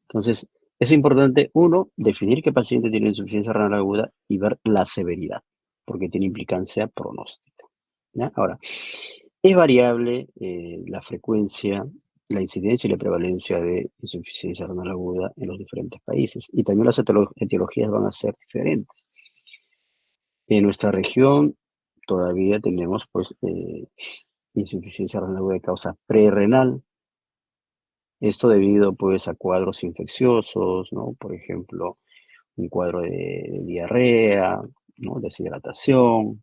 Entonces, es importante, uno, definir qué paciente tiene insuficiencia renal aguda y ver la severidad, porque tiene implicancia pronóstica. ¿Ya? Ahora, es variable la frecuencia, la incidencia y la prevalencia de insuficiencia renal aguda en los diferentes países, y también las etiologías van a ser diferentes. En nuestra región todavía tenemos pues insuficiencia renal aguda de causa prerrenal. Esto debido pues a cuadros infecciosos, ¿no? Por ejemplo, un cuadro de diarrea, ¿no? Deshidratación,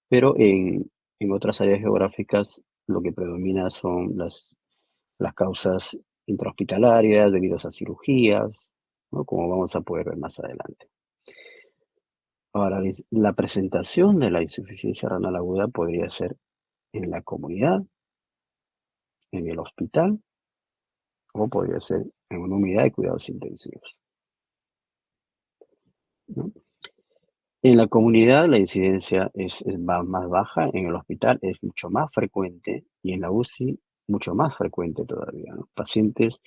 pero en otras áreas geográficas lo que predomina son las causas intrahospitalarias debido a cirugías, ¿no? Como vamos a poder ver más adelante. Ahora, la presentación de la insuficiencia renal aguda podría ser en la comunidad, en el hospital, o podría ser en una unidad de cuidados intensivos, ¿no? En la comunidad la incidencia es más baja, en el hospital es mucho más frecuente y en la UCI mucho más frecuente todavía, ¿no? Pacientes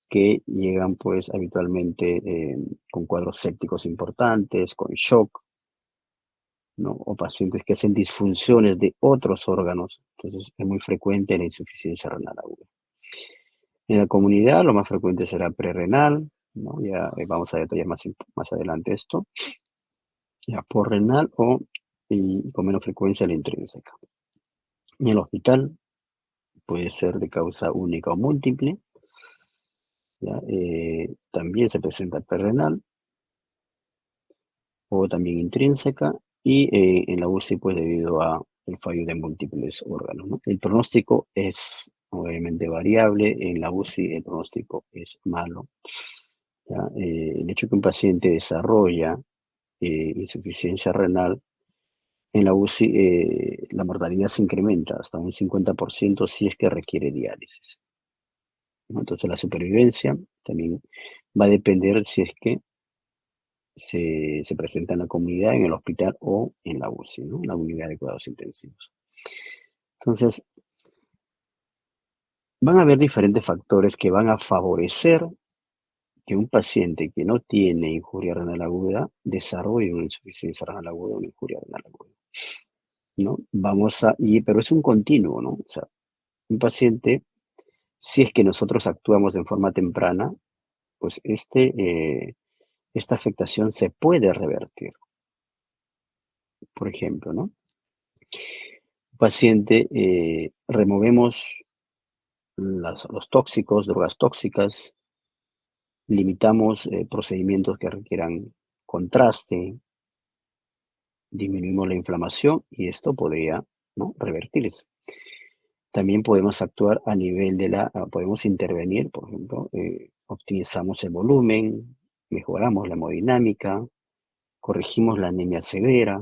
que llegan pues habitualmente con cuadros sépticos importantes, con shock, ¿no? O pacientes que hacen disfunciones de otros órganos, entonces es muy frecuente la insuficiencia renal aguda. En la comunidad lo más frecuente será prerrenal, ¿no? Ya vamos a detallar más adelante esto, ya porrenal y con menos frecuencia la intrínseca. En el hospital puede ser de causa única o múltiple, ¿ya? También se presenta prerrenal o también intrínseca y en la UCI pues debido a el fallo de múltiples órganos, ¿no? El pronóstico es obviamente variable, en la UCI el pronóstico es malo, ¿ya? El hecho que un paciente desarrolla insuficiencia renal en la UCI, la mortalidad se incrementa hasta un 50% si es que requiere diálisis, ¿no? Entonces la supervivencia también va a depender si es que se presenta en la comunidad, en el hospital o en la UCI, ¿no? En la unidad de cuidados intensivos. Entonces, van a haber diferentes factores que van a favorecer que un paciente que no tiene injuria renal aguda desarrolle una insuficiencia renal aguda o una injuria renal aguda, ¿no? Pero es un continuo, ¿no? O sea, un paciente, si es que nosotros actuamos en forma temprana, pues esta afectación se puede revertir. Por ejemplo, ¿no? Un paciente, removemos los tóxicos, drogas tóxicas, limitamos procedimientos que requieran contraste, disminuimos la inflamación y esto podría, ¿no? revertirse. También podemos actuar a nivel podemos intervenir, por ejemplo, optimizamos el volumen, mejoramos la hemodinámica, corregimos la anemia severa,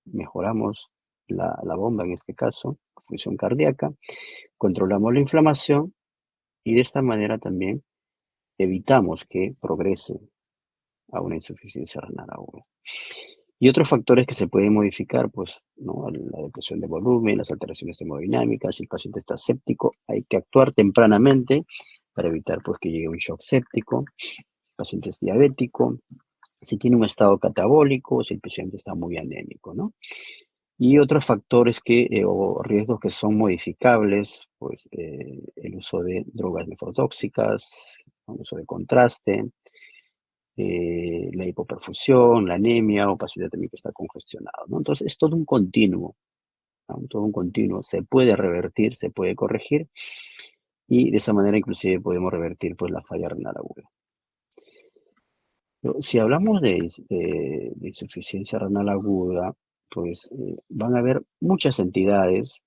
mejoramos la bomba en este caso, función cardíaca, controlamos la inflamación y de esta manera también evitamos que progrese a una insuficiencia renal aguda. Y otros factores que se pueden modificar, pues, ¿no? La depresión de volumen, las alteraciones hemodinámicas, si el paciente está séptico, hay que actuar tempranamente para evitar, pues, que llegue un shock séptico. El paciente es diabético, si tiene un estado catabólico, si el paciente está muy anémico, ¿no? Y otros factores o riesgos que son modificables, pues, el uso de drogas nefrotóxicas, el uso de contraste, la hipoperfusión, la anemia o paciente también que está congestionado, ¿no? Entonces, es todo un continuo, ¿no? Todo un continuo. Se puede revertir, se puede corregir y de esa manera inclusive podemos revertir pues la falla renal aguda. Pero si hablamos de insuficiencia renal aguda, pues van a haber muchas entidades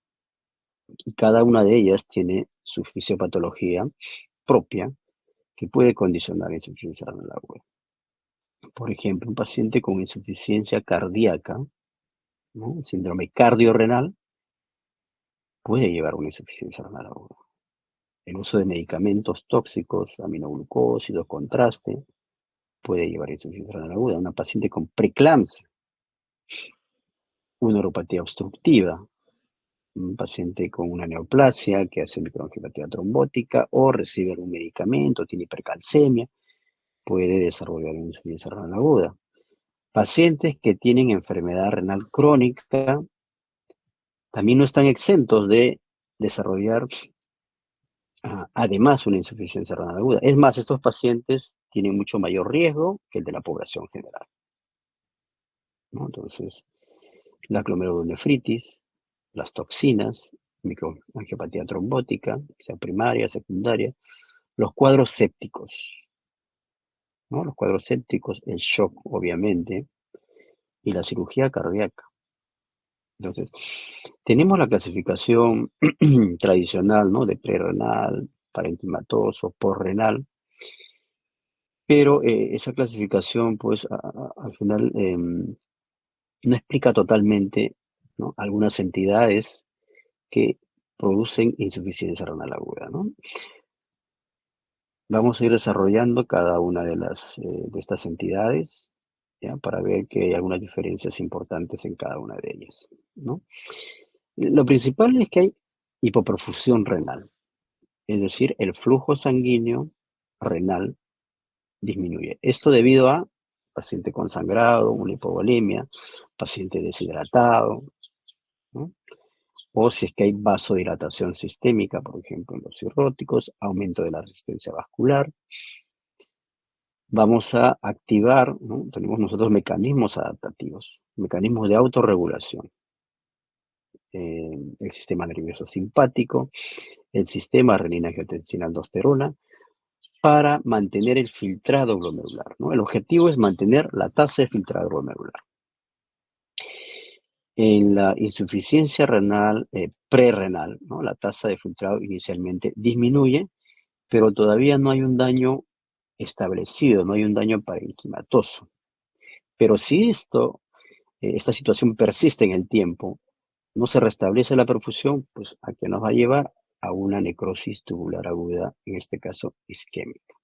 y cada una de ellas tiene su fisiopatología propia que puede condicionar la insuficiencia renal aguda. Por ejemplo, un paciente con insuficiencia cardíaca, ¿no? Síndrome cardiorrenal, puede llevar a una insuficiencia renal aguda. El uso de medicamentos tóxicos, aminoglucósidos, contraste, puede llevar a insuficiencia renal aguda. Una paciente con preeclampsia, una neuropatía obstructiva, un paciente con una neoplasia que hace microangiopatía trombótica o recibe algún medicamento, tiene hipercalcemia, puede desarrollar una insuficiencia renal aguda. Pacientes que tienen enfermedad renal crónica también no están exentos de desarrollar además una insuficiencia renal aguda. Es más, estos pacientes tienen mucho mayor riesgo que el de la población general, ¿no? Entonces, la glomerulonefritis, las toxinas, microangiopatía trombótica, sea primaria, secundaria, los cuadros sépticos, ¿no? Los cuadros sépticos, el shock, obviamente, y la cirugía cardíaca. Entonces, tenemos la clasificación tradicional, ¿no? De prerrenal, parenquimatoso, postrenal, pero esa clasificación, pues, al final no explica totalmente, ¿no? Algunas entidades que producen insuficiencia renal aguda, ¿no? Vamos a ir desarrollando cada una de estas entidades, ¿ya? Para ver que hay algunas diferencias importantes en cada una de ellas, ¿no? Lo principal es que hay hipoperfusión renal, es decir, el flujo sanguíneo renal disminuye. Esto debido a paciente con sangrado, una hipovolemia, paciente deshidratado, ¿no? O si es que hay vasodilatación sistémica, por ejemplo, en los cirróticos, aumento de la resistencia vascular. Vamos a activar, ¿no? Tenemos nosotros mecanismos adaptativos, mecanismos de autorregulación. El sistema nervioso simpático, el sistema renina-angiotensina-aldosterona, para mantener el filtrado glomerular, ¿no? El objetivo es mantener la tasa de filtrado glomerular. En la insuficiencia renal prerrenal, ¿no? La tasa de filtrado inicialmente disminuye, pero todavía no hay un daño establecido, no hay un daño parenquimatoso. Pero si esta situación persiste en el tiempo, no se restablece la perfusión, pues ¿a qué nos va a llevar? A una necrosis tubular aguda, en este caso isquémica.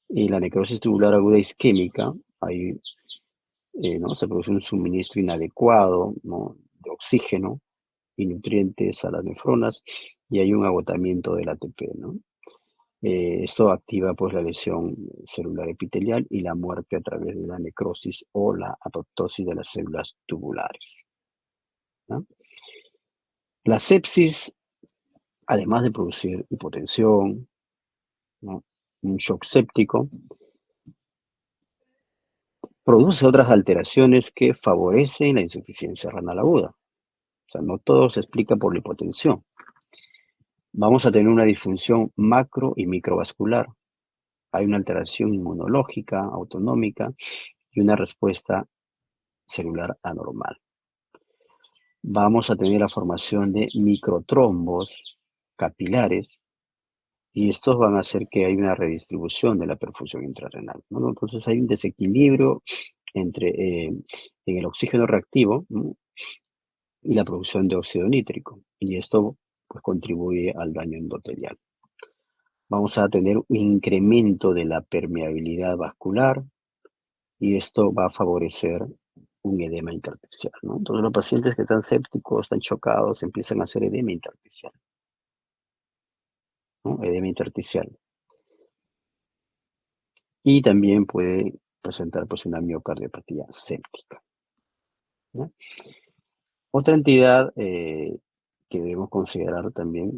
Y la necrosis tubular aguda isquémica, ahí ¿no? Se produce un suministro inadecuado, ¿no? De oxígeno y nutrientes a las nefronas y hay un agotamiento del ATP, ¿no? Esto activa pues la lesión celular epitelial y la muerte a través de la necrosis o la apoptosis de las células tubulares, ¿no? La sepsis, además de producir hipotensión, ¿no? Un shock séptico, produce otras alteraciones que favorecen la insuficiencia renal aguda. O sea, no todo se explica por la hipotensión. Vamos a tener una disfunción macro y microvascular. Hay una alteración inmunológica, autonómica y una respuesta celular anormal. Vamos a tener la formación de microtrombos capilares y estos van a hacer que haya una redistribución de la perfusión intrarrenal, ¿no? Entonces hay un desequilibrio entre en el oxígeno reactivo, ¿no? Y la producción de óxido nítrico y esto pues, contribuye al daño endotelial. Vamos a tener un incremento de la permeabilidad vascular y esto va a favorecer un edema intersticial, ¿no? Entonces los pacientes que están sépticos, están chocados, empiezan a hacer edema intersticial, ¿no? Edema intersticial. Y también puede presentar pues una miocardiopatía séptica, ¿no? Otra entidad que debemos considerar también,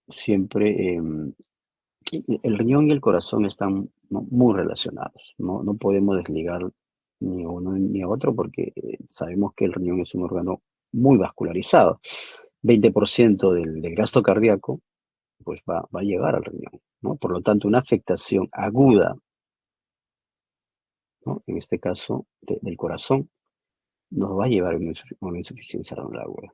siempre el riñón y el corazón están, ¿no? Muy relacionados. No podemos desligar ni uno ni otro porque sabemos que el riñón es un órgano muy vascularizado. 20% del gasto cardíaco pues va a llegar al riñón, ¿no? Por lo tanto, una afectación aguda, ¿no? En este caso del corazón, nos va a llevar a una insuficiencia renal aguda.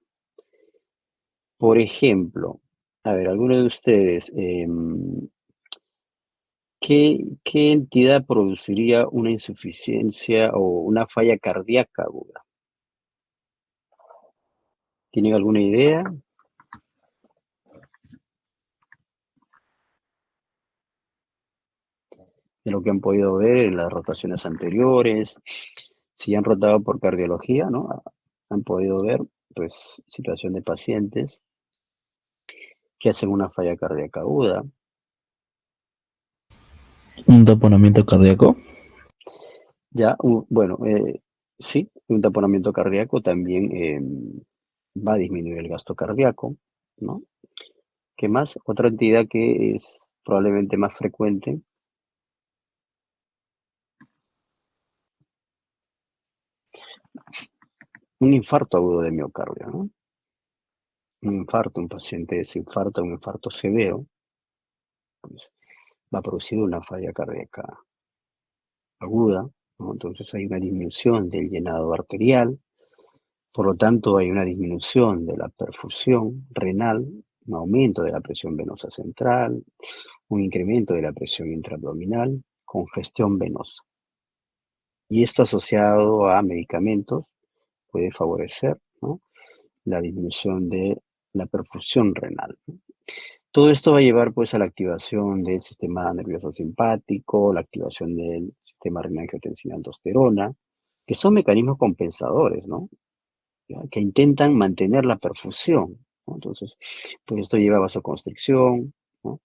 Por ejemplo, a ver, alguno de ustedes, ¿qué entidad produciría una insuficiencia o una falla cardíaca aguda? ¿Tienen alguna idea? De lo que han podido ver en las rotaciones anteriores, si han rotado por cardiología, ¿no? han podido ver, pues, situación de pacientes que hacen una falla cardíaca aguda. Un taponamiento cardíaco. Ya, bueno, sí, un taponamiento cardíaco también va a disminuir el gasto cardíaco, ¿no? ¿Qué más? Otra entidad que es probablemente más frecuente, un infarto agudo de miocardio, ¿no? Un infarto, un paciente se infarta, un infarto severo, pues va a producir una falla cardíaca aguda, ¿no? Entonces hay una disminución del llenado arterial, por lo tanto hay una disminución de la perfusión renal, un aumento de la presión venosa central, un incremento de la presión intraabdominal, congestión venosa. Y esto asociado a medicamentos puede favorecer, ¿no?, la disminución de la perfusión renal, ¿no? Todo esto va a llevar pues a la activación del sistema nervioso simpático, la activación del sistema renina-angiotensina-aldosterona, que son mecanismos compensadores, ¿no? ¿Ya? Que intentan mantener la perfusión, ¿no? Entonces, pues esto lleva a vasoconstricción, ¿no?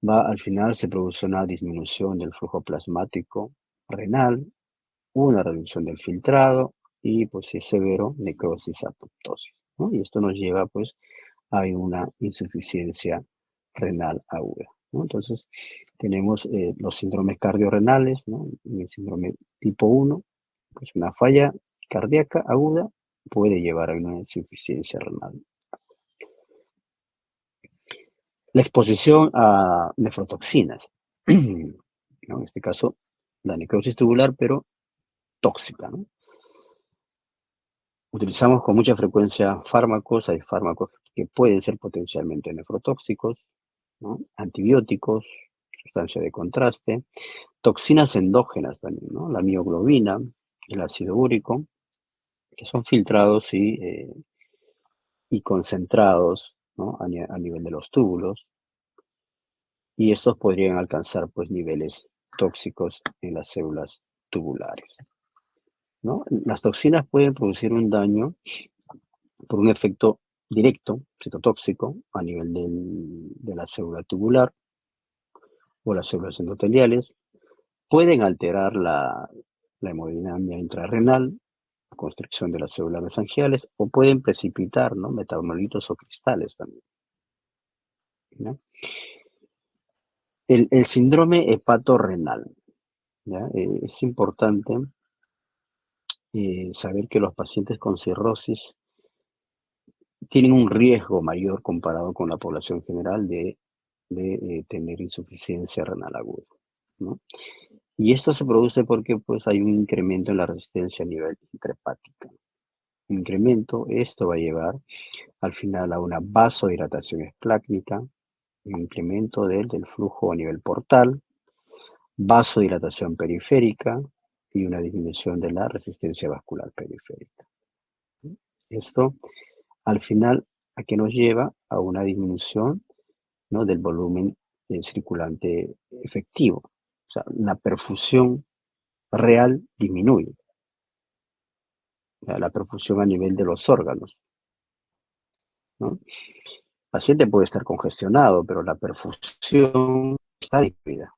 Al final se produce una disminución del flujo plasmático renal, una reducción del filtrado y, pues si es severo, necrosis apoptosis, ¿no? Y esto nos lleva pues a una insuficiencia renal aguda, ¿no? Entonces, tenemos los síndromes cardiorrenales, ¿no? En el síndrome tipo 1, pues una falla cardíaca aguda puede llevar a una insuficiencia renal. La exposición a nefrotoxinas, ¿no? En este caso, la necrosis tubular, pero tóxica, ¿no? Utilizamos con mucha frecuencia fármacos, hay fármacos que pueden ser potencialmente nefrotóxicos, ¿no? Antibióticos, sustancia de contraste, toxinas endógenas también, ¿no? La mioglobina, el ácido úrico, que son filtrados y concentrados, ¿no?, a nivel de los túbulos, y estos podrían alcanzar pues niveles tóxicos en las células tubulares, ¿no? Las toxinas pueden producir un daño por un efecto directo, citotóxico, a nivel de la célula tubular o las células endoteliales, pueden alterar la hemodinamia intrarrenal, constricción de las células mesangiales, o pueden precipitar, ¿no?, metabolitos o cristales también, ¿no? El síndrome hepatorrenal, ¿ya? Es importante saber que los pacientes con cirrosis tienen un riesgo mayor comparado con la población general de tener insuficiencia renal aguda, ¿no? Y esto se produce porque pues hay un incremento en la resistencia a nivel intrahepática. Un incremento, esto va a llevar al final a una vasodilatación esplácnica, un incremento del flujo a nivel portal, vasodilatación periférica y una disminución de la resistencia vascular periférica. Esto al final, ¿a qué nos lleva? A una disminución, ¿no?, del volumen circulante efectivo. O sea, la perfusión real disminuye, o sea, la perfusión a nivel de los órganos, ¿no? El paciente puede estar congestionado, pero la perfusión está disminuida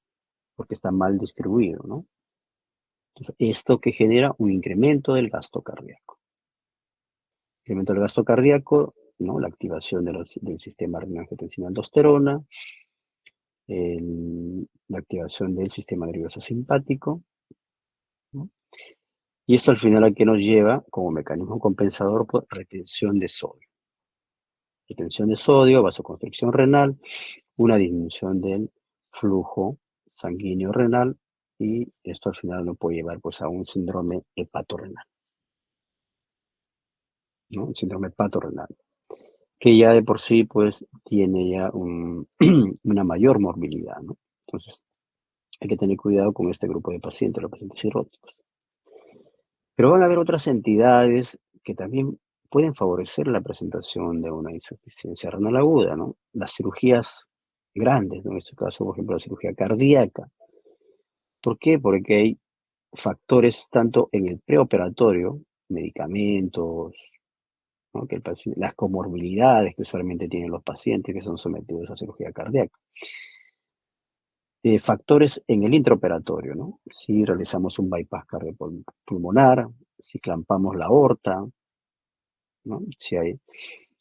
porque está mal distribuido, ¿no? Entonces, esto que genera un incremento del gasto cardíaco. Incremento del gasto cardíaco, ¿no?, la activación del sistema renina-angiotensina-aldosterona, la activación del sistema nervioso simpático, ¿no? Y esto al final, ¿a qué nos lleva? Como mecanismo compensador, pues, retención de sodio. Retención de sodio, vasoconstricción renal, una disminución del flujo sanguíneo renal, y esto al final nos puede llevar pues a un síndrome hepatorrenal, ¿no? Un síndrome hepatorrenal, que ya de por sí pues tiene ya una mayor morbilidad, ¿no? Entonces hay que tener cuidado con este grupo de pacientes, los pacientes cirróticos. Pero van a haber otras entidades que también pueden favorecer la presentación de una insuficiencia renal aguda, ¿no? Las cirugías grandes, ¿no? En este caso, por ejemplo, la cirugía cardíaca. ¿Por qué? Porque hay factores tanto en el preoperatorio, medicamentos, ¿no? Las comorbilidades que usualmente tienen los pacientes que son sometidos a cirugía cardíaca. Factores en el intraoperatorio, ¿no? Si realizamos un bypass cardiopulmonar, si clampamos la aorta, ¿no? Si hay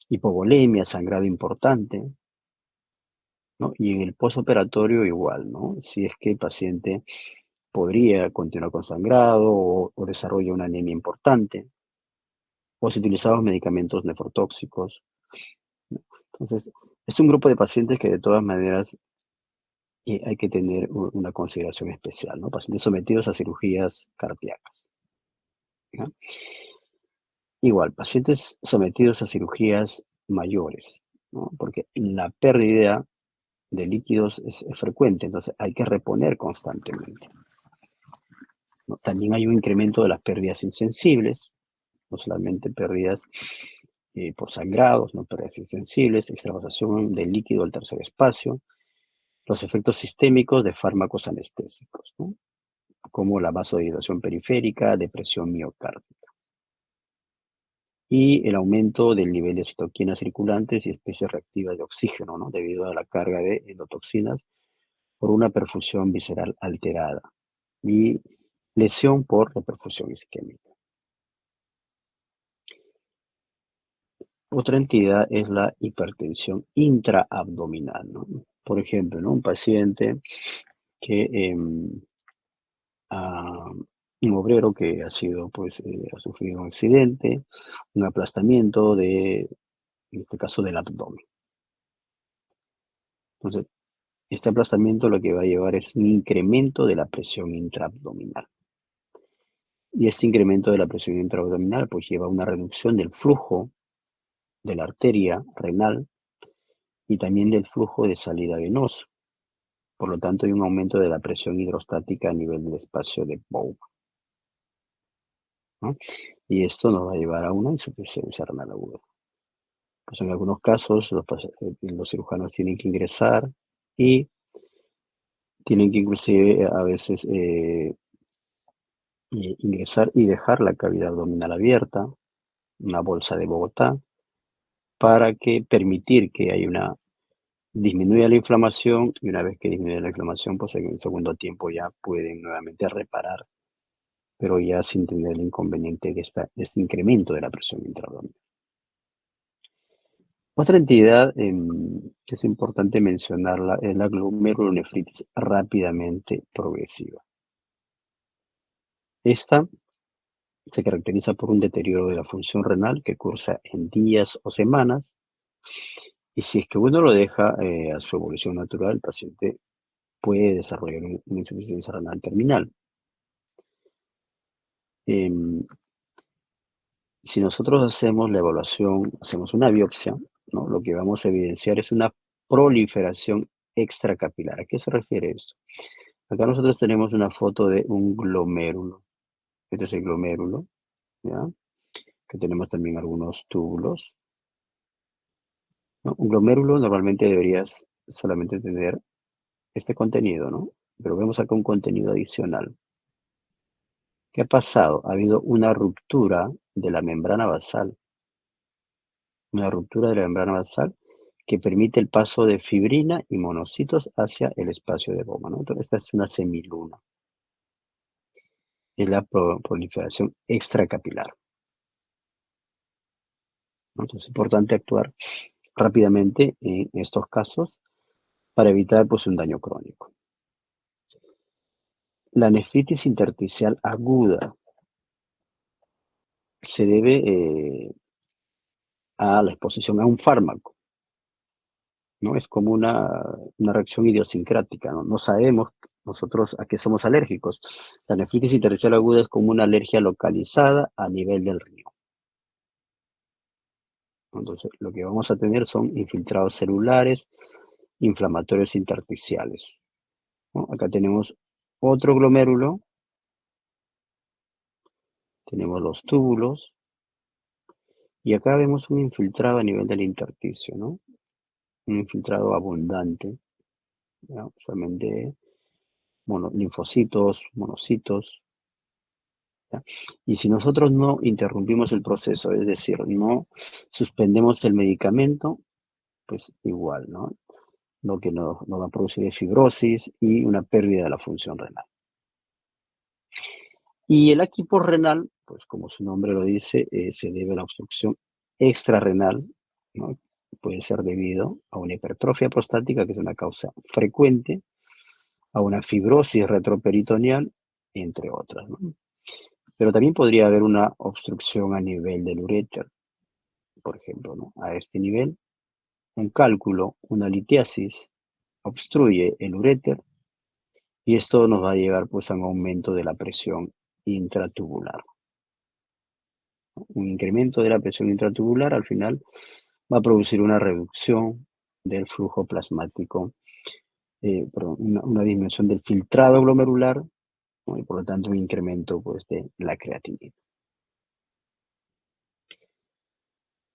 hipovolemia, sangrado importante, ¿no? Y en el postoperatorio igual, ¿no? Si es que el paciente podría continuar con sangrado o desarrolla una anemia importante, o si utilizamos medicamentos nefrotóxicos, ¿no? Entonces, es un grupo de pacientes que de todas maneras hay que tener una consideración especial, ¿no? Pacientes sometidos a cirugías cardíacas, ¿no? Igual, pacientes sometidos a cirugías mayores, ¿no? Porque la pérdida de líquidos es frecuente, entonces hay que reponer constantemente, ¿no? También hay un incremento de las pérdidas insensibles, no solamente pérdidas por sangrados, no pérdidas insensibles, extravasación del líquido al tercer espacio, los efectos sistémicos de fármacos anestésicos, ¿no? Como la vasodilatación periférica, depresión miocárdica. Y el aumento del nivel de citoquinas circulantes y especies reactivas de oxígeno, ¿no? Debido a la carga de endotoxinas por una perfusión visceral alterada y lesión por reperfusión isquémica. Otra entidad es la hipertensión intraabdominal, ¿no? Por ejemplo, ¿no? Un paciente que un obrero que ha sido, pues, ha sufrido un accidente, un aplastamiento en este caso, del abdomen. Entonces, este aplastamiento lo que va a llevar es un incremento de la presión intraabdominal. Y este incremento de la presión intraabdominal, pues, lleva a una reducción del flujo de la arteria renal y también del flujo de salida venoso. Por lo tanto, hay un aumento de la presión hidrostática a nivel del espacio de Bowman, ¿no? Y esto nos va a llevar a una insuficiencia renal aguda. Pues en algunos casos los cirujanos tienen que ingresar y tienen que inclusive a veces ingresar y dejar la cavidad abdominal abierta, una bolsa de Bogotá, para que permitir que haya disminuya la inflamación y una vez que disminuye la inflamación, pues en el segundo tiempo ya pueden nuevamente reparar, pero ya sin tener el inconveniente de este incremento de la presión intraabdominal. Otra entidad que es importante mencionarla es la glomerulonefritis rápidamente progresiva. Esta se caracteriza por un deterioro de la función renal que cursa en días o semanas, y si es que uno lo deja a su evolución natural, el paciente puede desarrollar una insuficiencia renal terminal. Em, si nosotros hacemos la evaluación, hacemos una biopsia, ¿no? Lo que vamos a evidenciar es una proliferación extracapilar. ¿A qué se refiere esto? Acá nosotros tenemos una foto de un glomérulo. Este es el glomérulo, ¿ya? Que tenemos también algunos túbulos, ¿no? Un glomérulo normalmente deberías solamente tener este contenido, ¿no? Pero vemos acá un contenido adicional. ¿Qué ha pasado? Ha habido una ruptura de la membrana basal, que permite el paso de fibrina y monocitos hacia el espacio de Bowman, ¿no? Entonces, esta es una semiluna, es la proliferación extracapilar, ¿no? Entonces, es importante actuar rápidamente en estos casos para evitar, pues, un daño crónico. La nefritis intersticial aguda se debe a la exposición a un fármaco, ¿no? Es como una reacción idiosincrática, ¿no? No sabemos nosotros a qué somos alérgicos. La nefritis intersticial aguda es como una alergia localizada a nivel del riñón. Entonces, lo que vamos a tener son infiltrados celulares inflamatorios intersticiales, ¿no? Acá tenemos otro glomérulo, tenemos los túbulos, y acá vemos un infiltrado a nivel del intersticio, ¿no? Un infiltrado abundante, ¿ya? Usualmente linfocitos, monocitos, ¿ya? Y si nosotros no interrumpimos el proceso, es decir, no suspendemos el medicamento, pues igual, ¿no? Lo que nos va a producir es fibrosis y una pérdida de la función renal. Y el equipo renal, pues como su nombre lo dice, se debe a la obstrucción extrarrenal, ¿no? Puede ser debido a una hipertrofia prostática, que es una causa frecuente, a una fibrosis retroperitoneal, entre otras, ¿no? Pero también podría haber una obstrucción a nivel del uréter, por ejemplo, ¿no? A este nivel, un cálculo, una litiasis, obstruye el uréter y esto nos va a llevar pues a un aumento de la presión intratubular. Un incremento de la presión intratubular al final va a producir una reducción del flujo plasmático, perdón, una disminución del filtrado glomerular, ¿no? Y por lo tanto un incremento pues, de la creatinina.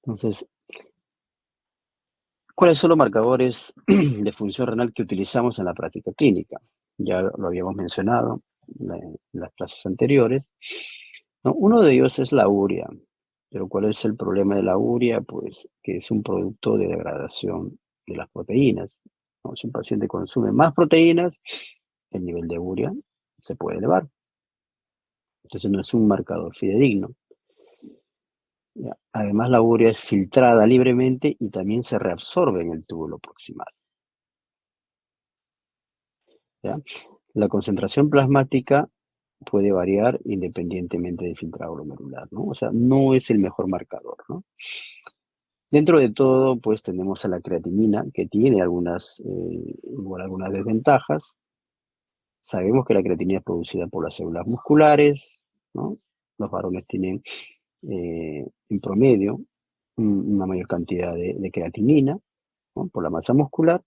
Entonces, ¿cuáles son los marcadores de función renal que utilizamos en la práctica clínica? Ya lo habíamos mencionado en las clases anteriores, ¿no? Uno de ellos es la urea. Pero ¿cuál es el problema de la urea? Pues que es un producto de degradación de las proteínas, ¿no? Si un paciente consume más proteínas, el nivel de urea se puede elevar. Entonces no es un marcador fidedigno. ¿Ya? Además, la urea es filtrada libremente y también se reabsorbe en el túbulo proximal. ¿Ya? La concentración plasmática puede variar independientemente del filtrado glomerular, ¿no? O sea, no es el mejor marcador, ¿no? Dentro de todo, pues tenemos a la creatinina, que tiene igual algunas desventajas. Sabemos que la creatinina es producida por las células musculares, ¿no? Los varones tienen en promedio una mayor cantidad de creatinina, ¿no? Por la masa muscular.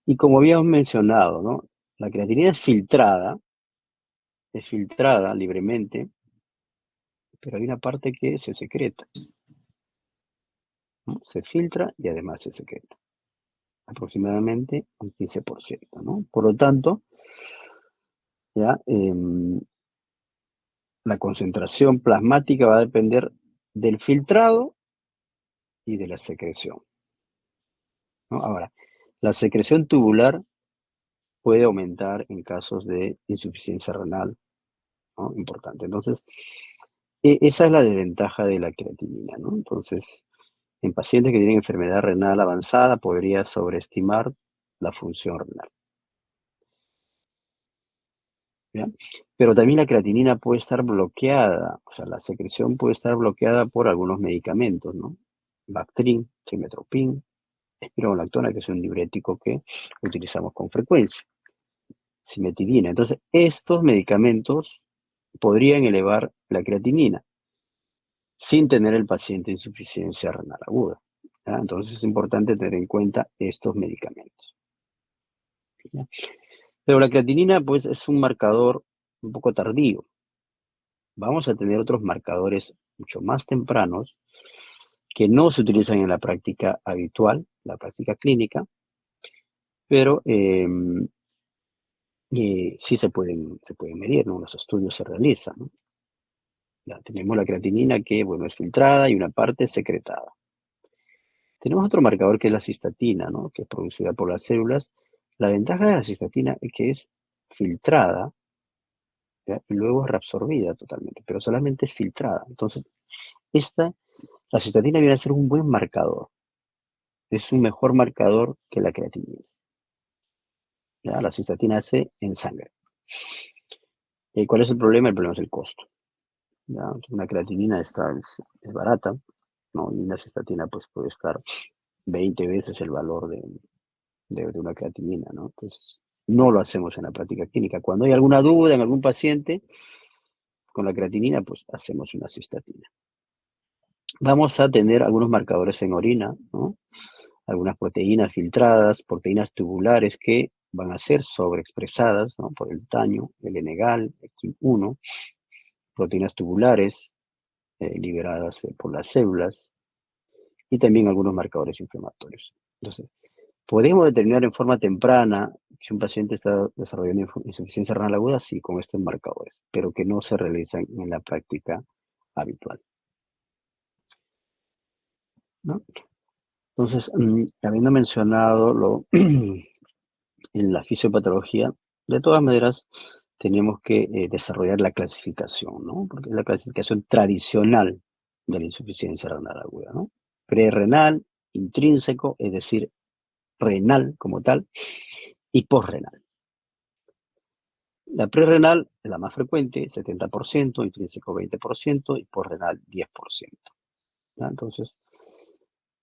Y como habíamos mencionado, ¿no? La creatinina es filtrada libremente, pero hay una parte que se secreta, ¿no? Se filtra y además se secreta, aproximadamente un 15%, ¿no? Por lo tanto, ¿ya? La concentración plasmática va a depender del filtrado y de la secreción, ¿no? Ahora, la secreción tubular puede aumentar en casos de insuficiencia renal, ¿no? Importante. Entonces, esa es la desventaja de la creatinina, ¿no? Entonces, en pacientes que tienen enfermedad renal avanzada, podría sobreestimar la función renal, ¿ya? Pero también la creatinina puede estar bloqueada, o sea, la secreción puede estar bloqueada por algunos medicamentos, ¿no? Bactrim, trimmetoprim, espironolactona, que es un diurético que utilizamos con frecuencia, cimetidina. Entonces, estos medicamentos podrían elevar la creatinina sin tener el paciente insuficiencia renal aguda, ¿ya? Entonces, es importante tener en cuenta estos medicamentos, ¿ya? Pero la creatinina, pues, es un marcador un poco tardío. Vamos a tener otros marcadores mucho más tempranos que no se utilizan en la práctica habitual, la práctica clínica, pero sí se pueden medir, ¿no? Los estudios se realizan, ¿no? Ya tenemos la creatinina que, bueno, es filtrada y una parte secretada. Tenemos otro marcador que es la cistatina, ¿no? Que es producida por las células. La ventaja de la cistatina es que es filtrada, ¿ya? Y luego es reabsorbida totalmente, pero solamente es filtrada. Entonces, la cistatina viene a ser un buen marcador. Es un mejor marcador que la creatinina, ¿ya? La cistatina C en sangre. ¿Cuál es el problema? El problema es el costo, ¿ya? Una creatinina es barata, ¿no? Y una cistatina pues puede estar 20 veces el valor de una creatinina, ¿no? Entonces, no lo hacemos en la práctica clínica. Cuando hay alguna duda en algún paciente con la creatinina, pues hacemos una cistatina. Vamos a tener algunos marcadores en orina, ¿no? Algunas proteínas filtradas, proteínas tubulares que van a ser sobreexpresadas, ¿no? Por el daño, el Enegal, el KIM1, proteínas tubulares liberadas por las células y también algunos marcadores inflamatorios. Entonces, podemos determinar en forma temprana Si un paciente está desarrollando insuficiencia renal aguda, sí, con estos marcadores, pero que no se realizan en la práctica habitual, ¿no? Entonces, habiendo mencionado en la fisiopatología, de todas maneras, tenemos que desarrollar la clasificación, ¿no? Porque es la clasificación tradicional de la insuficiencia renal aguda, ¿no? Prerrenal, intrínseco, es decir, renal como tal, y posrenal. La prerrenal es la más frecuente, 70%, intrínseco 20% y posrenal 10%. ¿Ya? Entonces,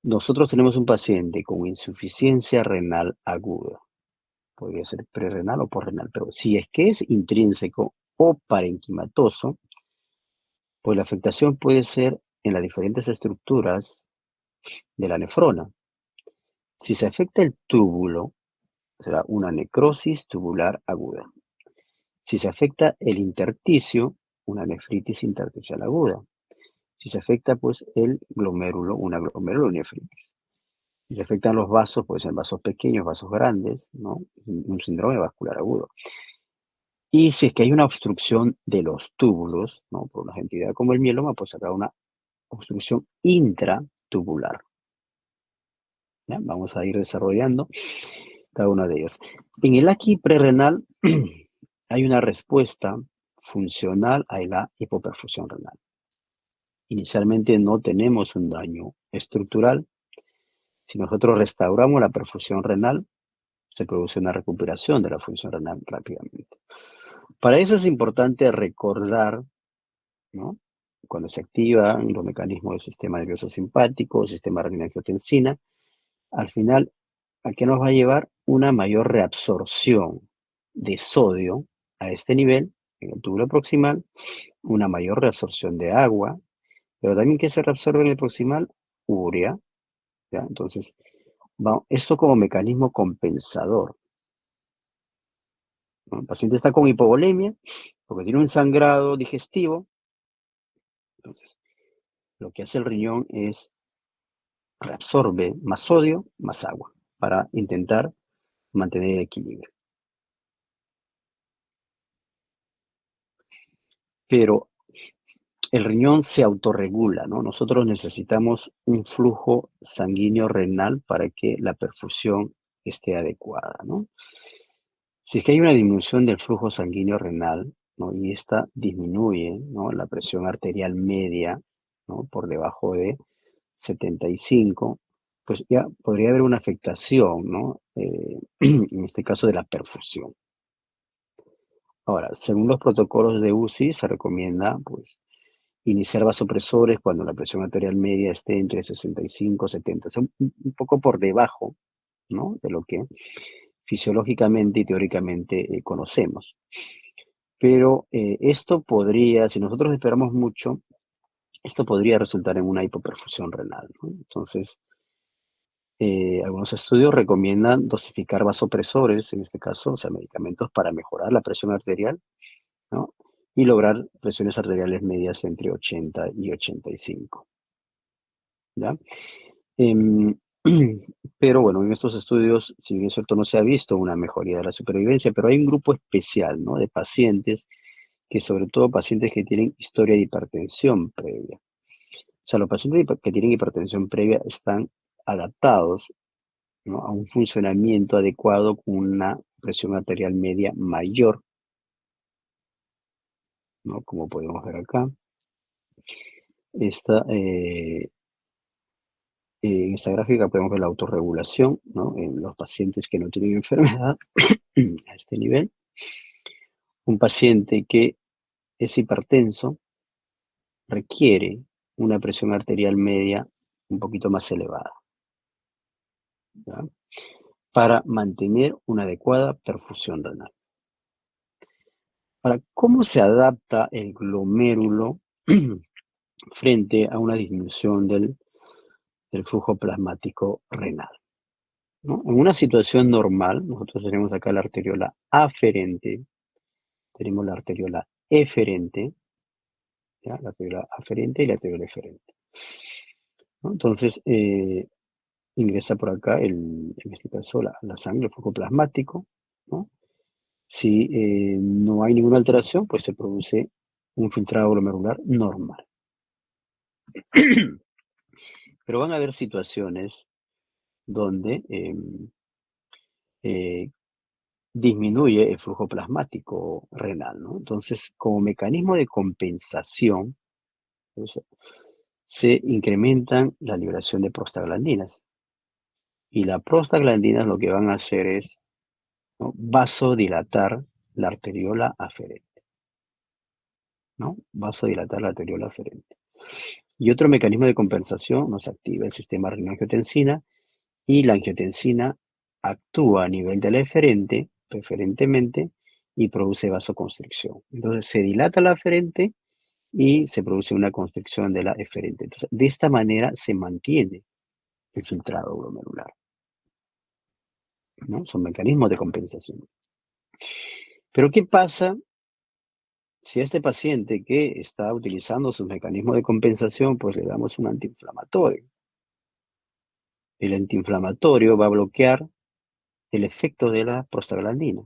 nosotros tenemos un paciente con insuficiencia renal aguda. Podría ser prerrenal o posrenal, pero si es que es intrínseco o parenquimatoso, pues la afectación puede ser en las diferentes estructuras de la nefrona. Si se afecta el túbulo, será una necrosis tubular aguda. Si se afecta el intersticio, una nefritis intersticial aguda. Si se afecta pues el glomérulo, una glomerulonefritis. Si se afectan los vasos, pueden ser vasos pequeños, vasos grandes, ¿no? Un síndrome vascular agudo. Y si es que hay una obstrucción de los túbulos, ¿no? Por una entidad como el mieloma, pues habrá una obstrucción intratubular. ¿Ya? Vamos a ir desarrollando cada una de ellas. En el aquí prerrenal hay una respuesta funcional a la hipoperfusión renal. Inicialmente no tenemos un daño estructural. Si nosotros restauramos la perfusión renal, se produce una recuperación de la función renal rápidamente. Para eso es importante recordar, ¿no? Cuando se activan los mecanismos del sistema nervioso simpático, el sistema renina-angiotensina, al final, ¿a qué nos va a llevar? Una mayor reabsorción de sodio a este nivel, en el túbulo proximal, una mayor reabsorción de agua, pero también que se reabsorbe en el proximal, urea, ¿ya? Entonces, esto como mecanismo compensador, ¿no? El paciente está con hipovolemia porque tiene un sangrado digestivo, entonces lo que hace el riñón es reabsorbe más sodio, más agua, para intentar mantener el equilibrio. Pero el riñón se autorregula, ¿no? Nosotros necesitamos un flujo sanguíneo renal para que la perfusión esté adecuada, ¿no? Si es que hay una disminución del flujo sanguíneo renal, ¿no? Y esta disminuye, ¿no? La presión arterial media, ¿no? Por debajo de 75, pues ya podría haber una afectación, ¿no? En este caso de la perfusión. Ahora, según los protocolos de UCI, se recomienda, pues, iniciar vasopresores cuando la presión arterial media esté entre 65 y 70, o sea, un poco por debajo, ¿no? De lo que fisiológicamente y teóricamente conocemos. Pero esto podría, si nosotros esperamos mucho, esto podría resultar en una hipoperfusión renal, ¿no? Entonces, algunos estudios recomiendan dosificar vasopresores, en este caso, o sea, medicamentos para mejorar la presión arterial, ¿no? Y lograr presiones arteriales medias entre 80 y 85, ¿ya? Em, pero bueno, en estos estudios, si bien es cierto, no se ha visto una mejoría de la supervivencia, pero hay un grupo especial, ¿no? De pacientes, que sobre todo pacientes que tienen historia de hipertensión previa. O sea, los pacientes que tienen hipertensión previa están adaptados, ¿no? A un funcionamiento adecuado con una presión arterial media mayor, ¿no? Como podemos ver acá. Esta, en esta gráfica podemos ver la autorregulación, ¿no? En los pacientes que no tienen enfermedad a este nivel. Un paciente que es hipertenso requiere una presión arterial media un poquito más elevada, ¿ya? Para mantener una adecuada perfusión renal. Ahora, ¿cómo se adapta el glomérulo frente a una disminución del flujo plasmático renal, ¿no? En una situación normal, nosotros tenemos acá la arteriola aferente, tenemos la arteriola eferente, ¿ya? La arteriola aferente y la arteriola eferente, ¿no? Entonces, ingresa por acá, en este caso, la sangre, el flujo plasmático, Si no hay ninguna alteración, pues se produce un filtrado glomerular normal. Pero van a haber situaciones donde eh, disminuye el flujo plasmático renal, ¿no? Entonces, como mecanismo de compensación, pues, se incrementan la liberación de prostaglandinas. Y las prostaglandinas lo que van a hacer es, ¿no?, vasodilatar la arteriola aferente, ¿no? Vasodilatar la arteriola aferente. Y otro mecanismo de compensación nos activa el sistema renina-angiotensina, y la angiotensina actúa a nivel de la eferente, preferentemente, y produce vasoconstricción. Entonces se dilata la aferente y se produce una constricción de la eferente. Entonces, de esta manera se mantiene el filtrado glomerular, ¿no? Son mecanismos de compensación. Pero ¿qué pasa si a este paciente que está utilizando sus mecanismos de compensación, pues le damos un antiinflamatorio? El antiinflamatorio va a bloquear el efecto de la prostaglandina.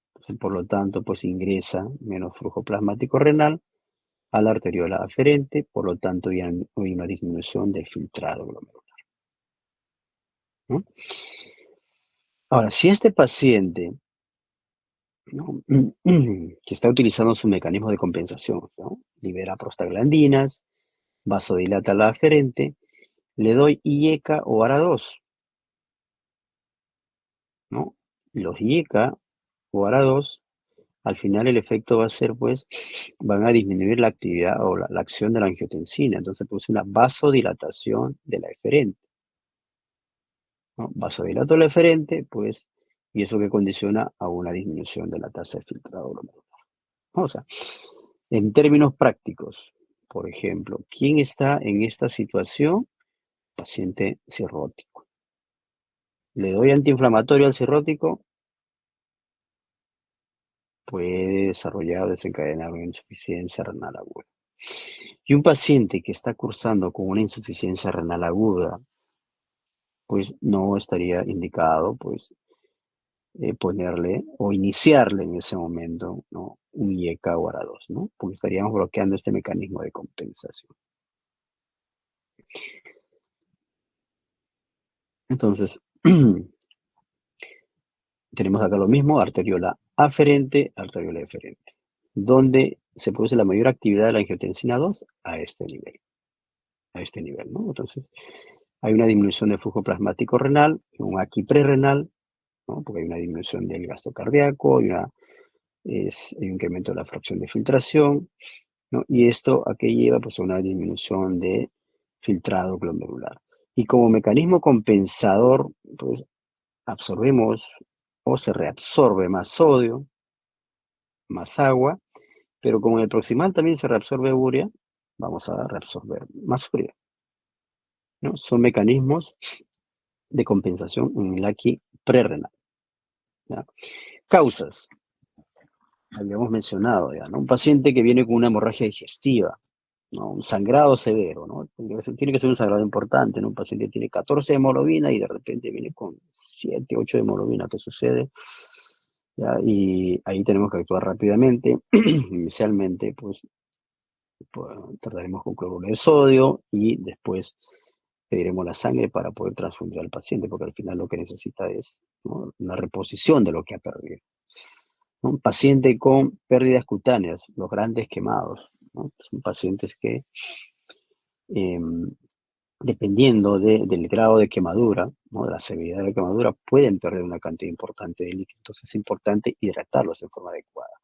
Entonces, por lo tanto, pues ingresa menos flujo plasmático renal a la arteriola aferente, por lo tanto ya hay una disminución del filtrado glomerular, ¿no? Ahora, si este paciente, ¿no?, que está utilizando su mecanismo de compensación, ¿no?, libera prostaglandinas, vasodilata la aferente, le doy IECA o ARA2, ¿no? Los IECA o ARA2, al final el efecto va a ser, pues, van a disminuir la actividad o la acción de la angiotensina, entonces produce una vasodilatación de la eferente, ¿no? Vasodilato la eferente, pues, y eso que condiciona a una disminución de la tasa de filtrado glomerular. O sea, en términos prácticos, por ejemplo, ¿quién está en esta situación? Paciente cirrótico. Le doy antiinflamatorio al cirrótico, puede desarrollar o desencadenar una insuficiencia renal aguda. Y un paciente que está cursando con una insuficiencia renal aguda, pues no estaría indicado, pues, ponerle o iniciarle en ese momento, ¿no?, un IECA o ARA2, ¿no? Porque estaríamos bloqueando este mecanismo de compensación. Entonces, tenemos acá lo mismo, arteriola aferente, arteriola eferente. ¿Dónde se produce la mayor actividad de la angiotensina 2? A este nivel, ¿no? Entonces, hay una disminución del flujo plasmático renal, un aquí prerrenal, ¿no?, porque hay una disminución del gasto cardíaco, hay un incremento de la fracción de filtración, ¿no? Y esto a qué lleva, pues, a una disminución de filtrado glomerular. Y como mecanismo compensador, pues absorbemos o se reabsorbe más sodio, más agua, pero como en el proximal también se reabsorbe urea, vamos a reabsorber más urea, ¿no? Son mecanismos de compensación en el aquí prerrenal, ¿ya? Causas, habíamos mencionado ya, ¿no? Un paciente que viene con una hemorragia digestiva, ¿no?, un sangrado severo, ¿no? Tiene que ser un sangrado importante, ¿no? Un paciente tiene 14 de hemoglobina y de repente viene con 7, 8 de hemoglobina. ¿Qué sucede? ¿Ya? Y ahí tenemos que actuar rápidamente. Inicialmente, pues, trataremos con cloruro de sodio y después pediremos la sangre para poder transfundir al paciente, porque al final lo que necesita es, ¿no?, una reposición de lo que ha perdido, ¿no? Un paciente con pérdidas cutáneas, los grandes quemados, ¿no? Son pacientes que, em, dependiendo del grado de quemadura, ¿no?, de la severidad de la quemadura, pueden perder una cantidad importante de líquido. Entonces es importante hidratarlos en forma adecuada.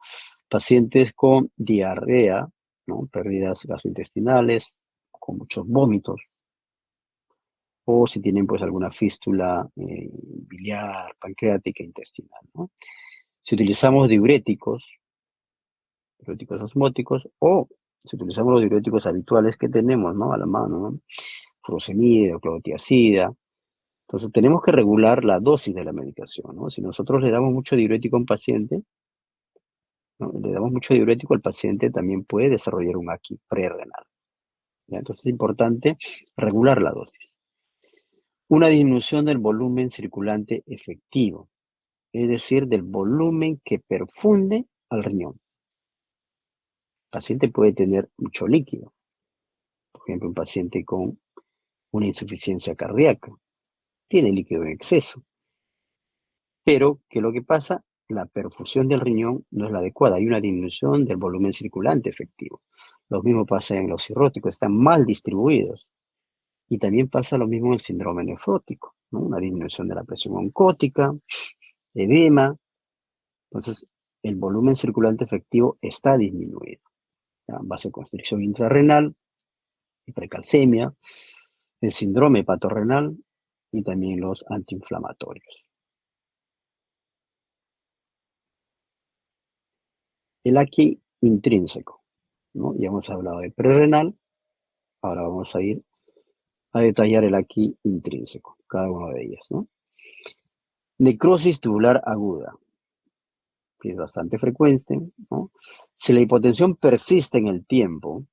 Pacientes con diarrea, ¿no?, pérdidas gastrointestinales, con muchos vómitos, o si tienen, pues, alguna fístula biliar, pancreática, intestinal, ¿no? Si utilizamos diuréticos osmóticos, o si utilizamos los diuréticos habituales que tenemos, ¿no?, a la mano, ¿no?, furosemida o clorotiazida. Entonces tenemos que regular la dosis de la medicación, ¿no? Si nosotros le damos mucho diurético a un paciente, ¿no?, le damos mucho diurético, el paciente también puede desarrollar un aquí prerrenal, ¿ya? Entonces es importante regular la dosis. Una disminución del volumen circulante efectivo. es decir, del volumen que perfunde al riñón. El paciente puede tener mucho líquido, por ejemplo, un paciente con una insuficiencia cardíaca, tiene líquido en exceso, pero ¿qué es lo que pasa? La perfusión del riñón no es la adecuada, hay una disminución del volumen circulante efectivo. Lo mismo pasa en los cirróticos, están mal distribuidos. Y también pasa lo mismo en el síndrome nefrótico, ¿no? Una disminución de la presión oncótica, edema. Entonces, el volumen circulante efectivo está disminuido. ¿Ya? Vasoconstricción intrarrenal, hipercalcemia, el síndrome hepatorrenal y también los antiinflamatorios. El aquí intrínseco, ¿no? Ya hemos hablado de prerrenal, ahora vamos a ir a detallar el aquí intrínseco, cada una de ellas, ¿no? Necrosis tubular aguda, que es bastante frecuente, ¿no? Si la hipotensión persiste en el tiempo,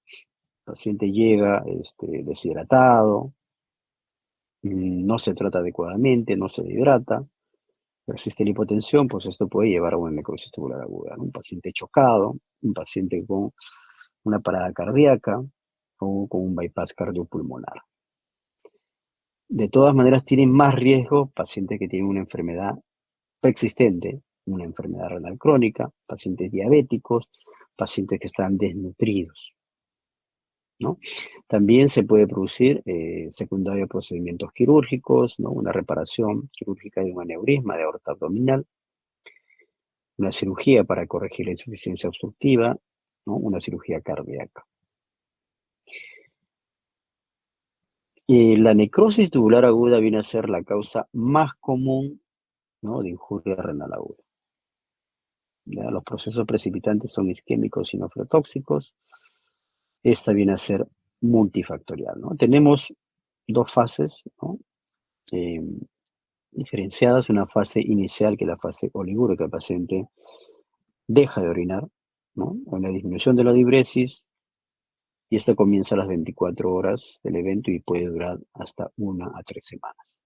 el paciente llega deshidratado, no se trata adecuadamente, no se hidrata, persiste la hipotensión, pues esto puede llevar a una necrosis tubular aguda, ¿no? Un paciente chocado, un paciente con una parada cardíaca o con un bypass cardiopulmonar. De todas maneras, tienen más riesgo pacientes que tienen una enfermedad preexistente, una enfermedad renal crónica, pacientes diabéticos, pacientes que están desnutridos, ¿no? También se puede producir secundario a procedimientos quirúrgicos, ¿no? Una reparación quirúrgica de un aneurisma de aorta abdominal, una cirugía para corregir la insuficiencia obstructiva, ¿no? Una cirugía cardíaca. La necrosis tubular aguda viene a ser la causa más común, ¿no? De injuria renal aguda. ¿Ya? Los procesos precipitantes son isquémicos y nefrotóxicos. Esta viene a ser multifactorial, ¿no? Tenemos dos fases, ¿no? Eh, diferenciadas, una fase inicial que es la fase oligúrica, el paciente deja de orinar, ¿no? Una disminución de la diuresis y esta comienza a las 24 horas del evento y puede durar hasta 1 a 3 semanas.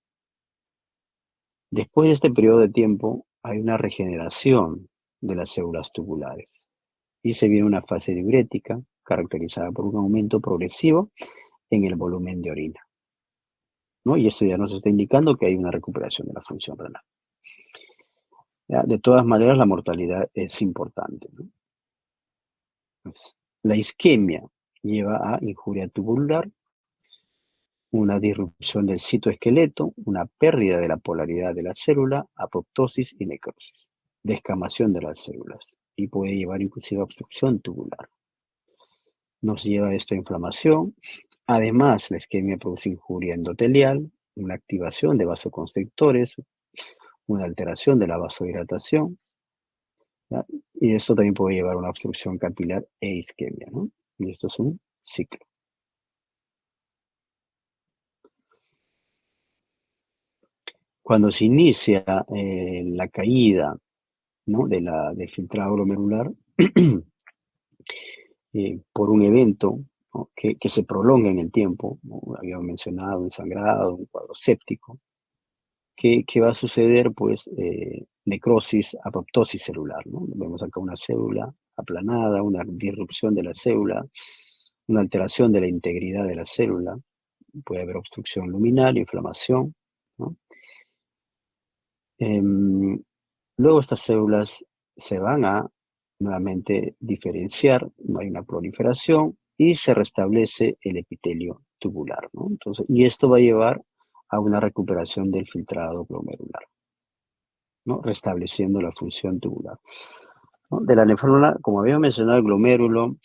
Después de este periodo de tiempo hay una regeneración de las células tubulares y se viene una fase diurética caracterizada por un aumento progresivo en el volumen de orina, ¿no? Y esto ya nos está indicando que hay una recuperación de la función renal. ¿Ya? De todas maneras, la mortalidad es importante, ¿no? Entonces, la isquemia lleva a injuria tubular, una disrupción del citoesqueleto, una pérdida de la polaridad de la célula, apoptosis y necrosis, descamación de las células y puede llevar inclusive a obstrucción tubular. Nos lleva esto a inflamación. Además, la isquemia produce injuria endotelial, una activación de vasoconstrictores, una alteración de la vasodilatación, ¿ya? Y esto también puede llevar a una obstrucción capilar e isquemia, ¿no? Y esto es un ciclo. Cuando se inicia la caída, ¿no? del filtrado glomerular por un evento, ¿no? que se prolonga en el tiempo, ¿no? Habíamos mencionado un sangrado, un cuadro séptico. ¿Qué va a suceder? Pues necrosis, apoptosis celular, ¿no? Vemos acá una célula aplanada, una disrupción de la célula, una alteración de la integridad de la célula, puede haber obstrucción luminal, inflamación, ¿no? Em, Luego estas células se van a nuevamente diferenciar, no hay una proliferación y se restablece el epitelio tubular, ¿no? Entonces, y esto va a llevar a una recuperación del filtrado glomerular, ¿no? Restableciendo la función tubular, ¿no? De la nefrona, como había mencionado, el glomérulo,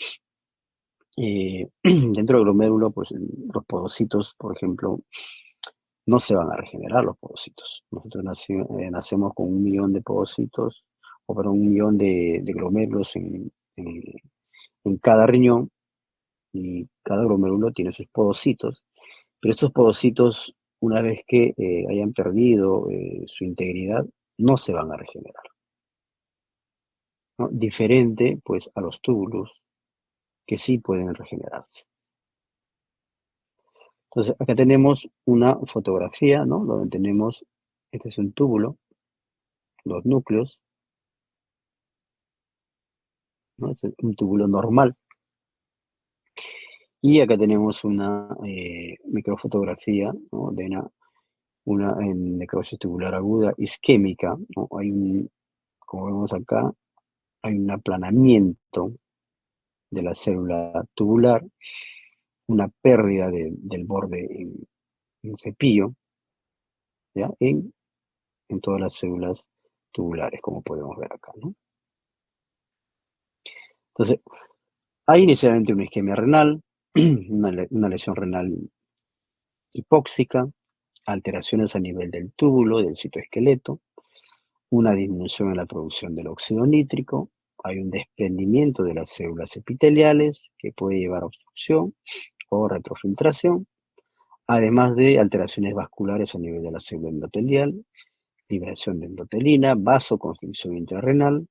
dentro del glomérulo, pues los podocitos, por ejemplo, no se van a regenerar los podocitos. Nosotros nacemos con 1 millón de podocitos, o perdón, 1 millón de glomérulos en cada riñón, y cada glomérulo tiene sus podocitos, pero estos podocitos, una vez que hayan perdido su integridad, no se van a regenerar, ¿no? Diferente, pues, a los túbulos, que sí pueden regenerarse. Entonces, acá tenemos una fotografía, ¿no? Donde tenemos, este es un túbulo, dos núcleos, ¿no? Es un túbulo normal. Y acá tenemos una microfotografía, ¿no? De una necrosis tubular aguda isquémica, ¿no? Como vemos acá, hay un aplanamiento de la célula tubular, una pérdida del borde en cepillo, ¿ya? En todas las células tubulares, como podemos ver acá, ¿no? Entonces, hay inicialmente una isquemia renal, una lesión renal hipóxica, alteraciones a nivel del túbulo, del citoesqueleto, una disminución en la producción del óxido nítrico, hay un desprendimiento de las células epiteliales que puede llevar a obstrucción o retrofiltración, además de alteraciones vasculares a nivel de la célula endotelial, liberación de endotelina, vasoconstricción intrarrenal,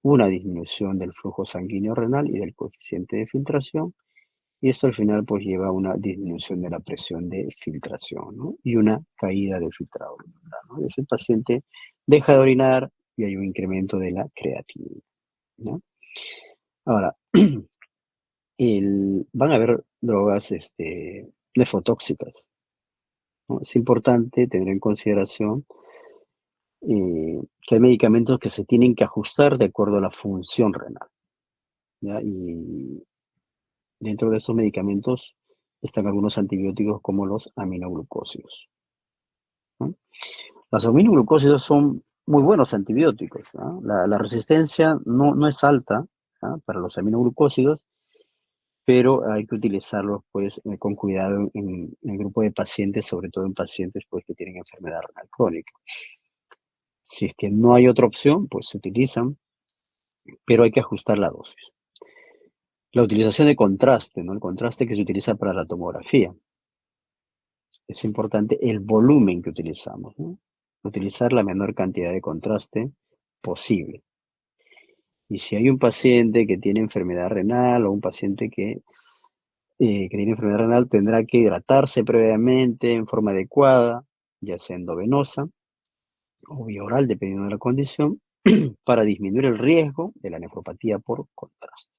una disminución del flujo sanguíneo renal y del coeficiente de filtración, y esto al final pues lleva a una disminución de la presión de filtración, ¿no? Y una caída del filtrado glomerular, ¿no? Es el paciente deja de orinar y hay un incremento de la creatinina, ¿no? Ahora, van a haber drogas nefrotóxicas, ¿no? Es importante tener en consideración que hay medicamentos que se tienen que ajustar de acuerdo a la función renal, ¿ya? Y dentro de esos medicamentos están algunos antibióticos como los aminoglucósidos, ¿no? Los aminoglucósidos son muy buenos antibióticos, ¿no? La resistencia no es alta, ¿ah? Para los aminoglucósidos, pero hay que utilizarlos pues con cuidado en el grupo de pacientes, sobre todo en pacientes pues que tienen enfermedad renal crónica. Si es que no hay otra opción, pues se utilizan, pero hay que ajustar la dosis. La utilización de contraste, ¿no? El contraste que se utiliza para la tomografía. Es importante el volumen que utilizamos, ¿no? Utilizar la menor cantidad de contraste posible. Y si hay un paciente que tiene enfermedad renal o un paciente que tiene enfermedad renal, tendrá que hidratarse previamente en forma adecuada, ya sea endovenosa o vía oral, dependiendo de la condición, para disminuir el riesgo de la nefropatía por contraste,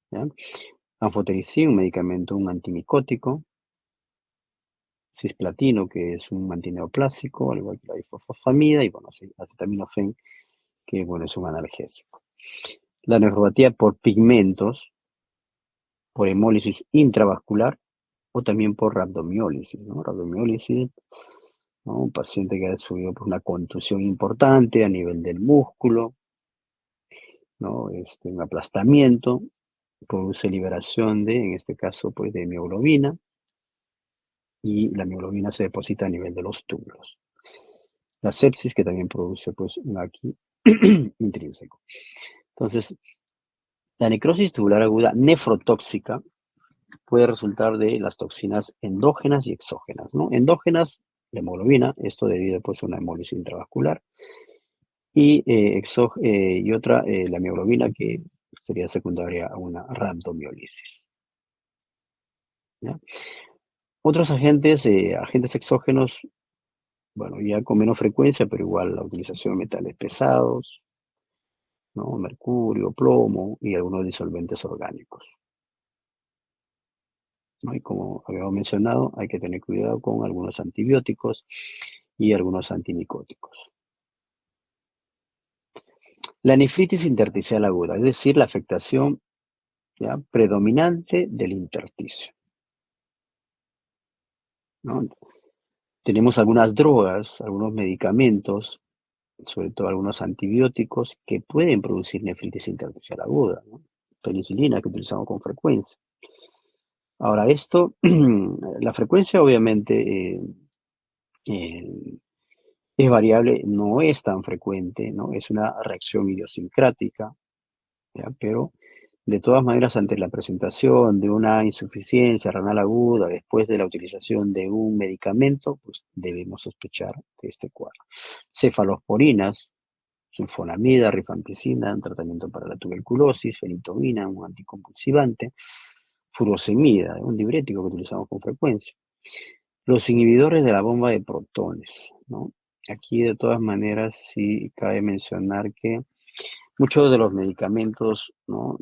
¿ya? Anfotericin, un medicamento, un antimicótico. Cisplatino, que es un antineoplásico, al igual que la ifosfamida, y bueno, acetaminofén, que bueno, es un analgésico. La nefropatía por pigmentos, por hemólisis intravascular o también por rabdomiólisis, ¿no? Rabdomiólisis, ¿no? Un paciente que ha sufrido por una contusión importante a nivel del músculo, ¿no? Un aplastamiento, produce liberación en este caso, pues, de mioglobina, y la mioglobina se deposita a nivel de los túbulos. La sepsis, que también produce, pues, un aquí intrínseco. Entonces, la necrosis tubular aguda nefrotóxica puede resultar de las toxinas endógenas y exógenas, ¿no? Endógenas, la hemoglobina, esto debido pues, a una hemólisis intravascular, y otra, la mioglobina, que sería secundaria a una rhabdomiólisis, ¿ya? Otros agentes exógenos, bueno, ya con menos frecuencia, pero igual la utilización de metales pesados, ¿no? Mercurio, plomo y algunos disolventes orgánicos, ¿no? Y como habíamos mencionado, hay que tener cuidado con algunos antibióticos y algunos antimicóticos. La nefritis intersticial aguda, es decir, la afectación, ¿ya?, predominante del intersticio, ¿no? Tenemos algunas drogas, algunos medicamentos, sobre todo algunos antibióticos, que pueden producir nefritis intersticial aguda, ¿no? Penicilina, que utilizamos con frecuencia. Ahora, esto, la frecuencia obviamente eh, es variable, no es tan frecuente, ¿no? Es una reacción idiosincrática, ¿ya? Pero de todas maneras, ante la presentación de una insuficiencia renal aguda después de la utilización de un medicamento, pues debemos sospechar de este cuadro. Cefalosporinas, sulfonamida, rifampicina, un tratamiento para la tuberculosis, fenitoína, un anticonvulsivante, furosemida, un diurético que utilizamos con frecuencia. Los inhibidores de la bomba de protones, ¿no? Aquí de todas maneras sí cabe mencionar que muchos de los medicamentos, ¿no?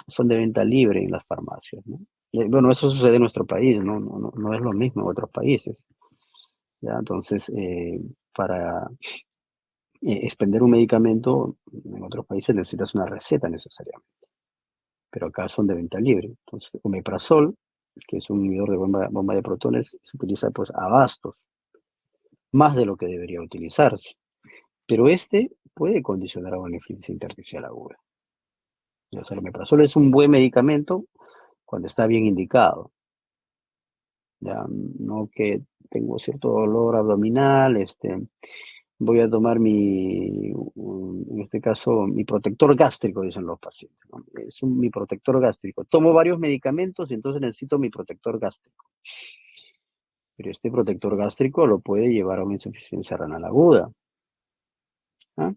Son de venta libre en las farmacias, ¿no? Bueno, eso sucede en nuestro país, ¿no? No es lo mismo en otros países, ¿ya? Entonces, para expender un medicamento en otros países necesitas una receta necesariamente, pero acá son de venta libre. Entonces, omeprazol, que es un inhibidor de bomba de protones, se utiliza pues a bastos, más de lo que debería utilizarse. Pero este puede condicionar a una nefritis intersticial aguda. O sea, el omeprazol es un buen medicamento cuando está bien indicado. Ya no que tengo cierto dolor abdominal, voy a tomar en este caso, mi protector gástrico, dicen los pacientes, ¿no? Mi protector gástrico. Tomo varios medicamentos y entonces necesito mi protector gástrico. Pero este protector gástrico lo puede llevar a una insuficiencia renal aguda. ¿Ah?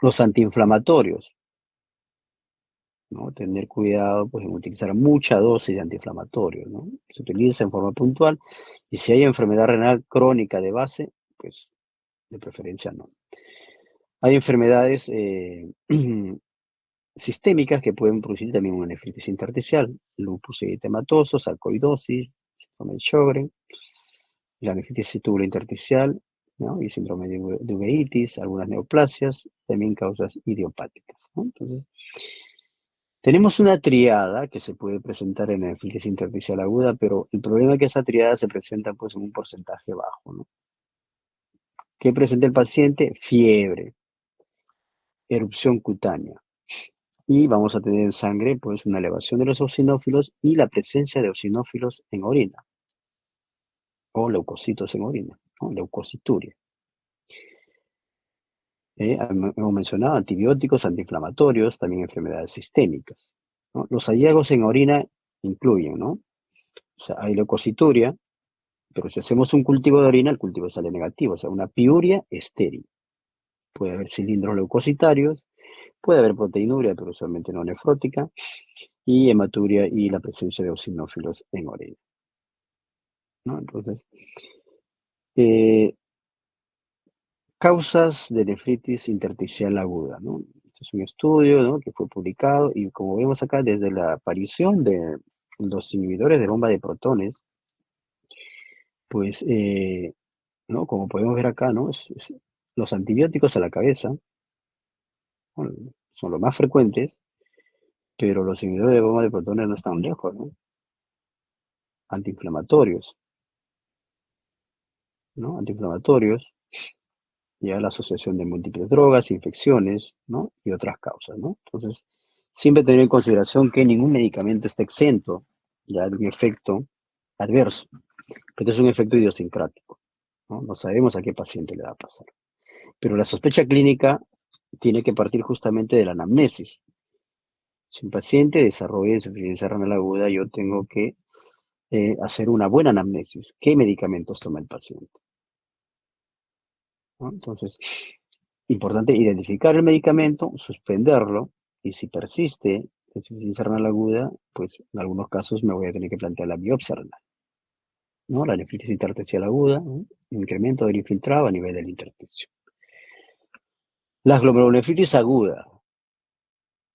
Los antiinflamatorios, ¿no? Tener cuidado pues, en utilizar mucha dosis de antiinflamatorios, ¿no? Se utiliza en forma puntual y si hay enfermedad renal crónica de base, pues de preferencia no. Hay enfermedades sistémicas que pueden producir también una nefritis intersticial, lupus eritematoso, sarcoidosis, síndrome de Sjögren, la nefritis intersticial, ¿no? Y síndrome de uveitis, algunas neoplasias, también causas idiopáticas, ¿no? Entonces, tenemos una triada que se puede presentar en la nefritis intersticial aguda, pero el problema es que esa triada se presenta pues en un porcentaje bajo, ¿no? ¿Qué presenta el paciente? Fiebre, erupción cutánea. Y vamos a tener en sangre pues una elevación de los eosinófilos y la presencia de eosinófilos en orina o leucocitos en orina, ¿no? Leucocituria. Hemos mencionado antibióticos, antiinflamatorios, también enfermedades sistémicas, ¿no? Los hallazgos en orina incluyen, ¿no? O sea, hay leucocituria, pero si hacemos un cultivo de orina, el cultivo sale negativo, o sea, una piuria estéril. Puede haber cilindros leucocitarios, puede haber proteinuria, pero usualmente no nefrótica, y hematuria y la presencia de eosinófilos en orina, ¿no? Entonces, eh, causas de nefritis intersticial aguda, ¿no? Este es un estudio, ¿no? Que fue publicado y como vemos acá, desde la aparición de los inhibidores de bomba de protones, pues, ¿no? Como podemos ver acá, ¿no? Los antibióticos a la cabeza, bueno, son los más frecuentes, pero los inhibidores de bomba de protones no están lejos, ¿no? Antiinflamatorios, ¿no? Antiinflamatorios, ya la asociación de múltiples drogas, infecciones, ¿no? Y otras causas, ¿no? Entonces, siempre tener en consideración que ningún medicamento está exento ya de un efecto adverso, pero es un efecto idiosincrático, ¿no? No sabemos a qué paciente le va a pasar. Pero la sospecha clínica tiene que partir justamente de la anamnesis. Si un paciente desarrolla insuficiencia renal aguda, yo tengo que hacer una buena anamnesis. ¿Qué medicamentos toma el paciente? ¿No? Entonces, importante identificar el medicamento, suspenderlo, y si persiste la insuficiencia renal aguda, pues en algunos casos me voy a tener que plantear la biopsia renal, ¿no? La nefritis intersticial aguda, ¿no? Incremento del infiltrado a nivel del intersticio. La glomerulonefritis aguda,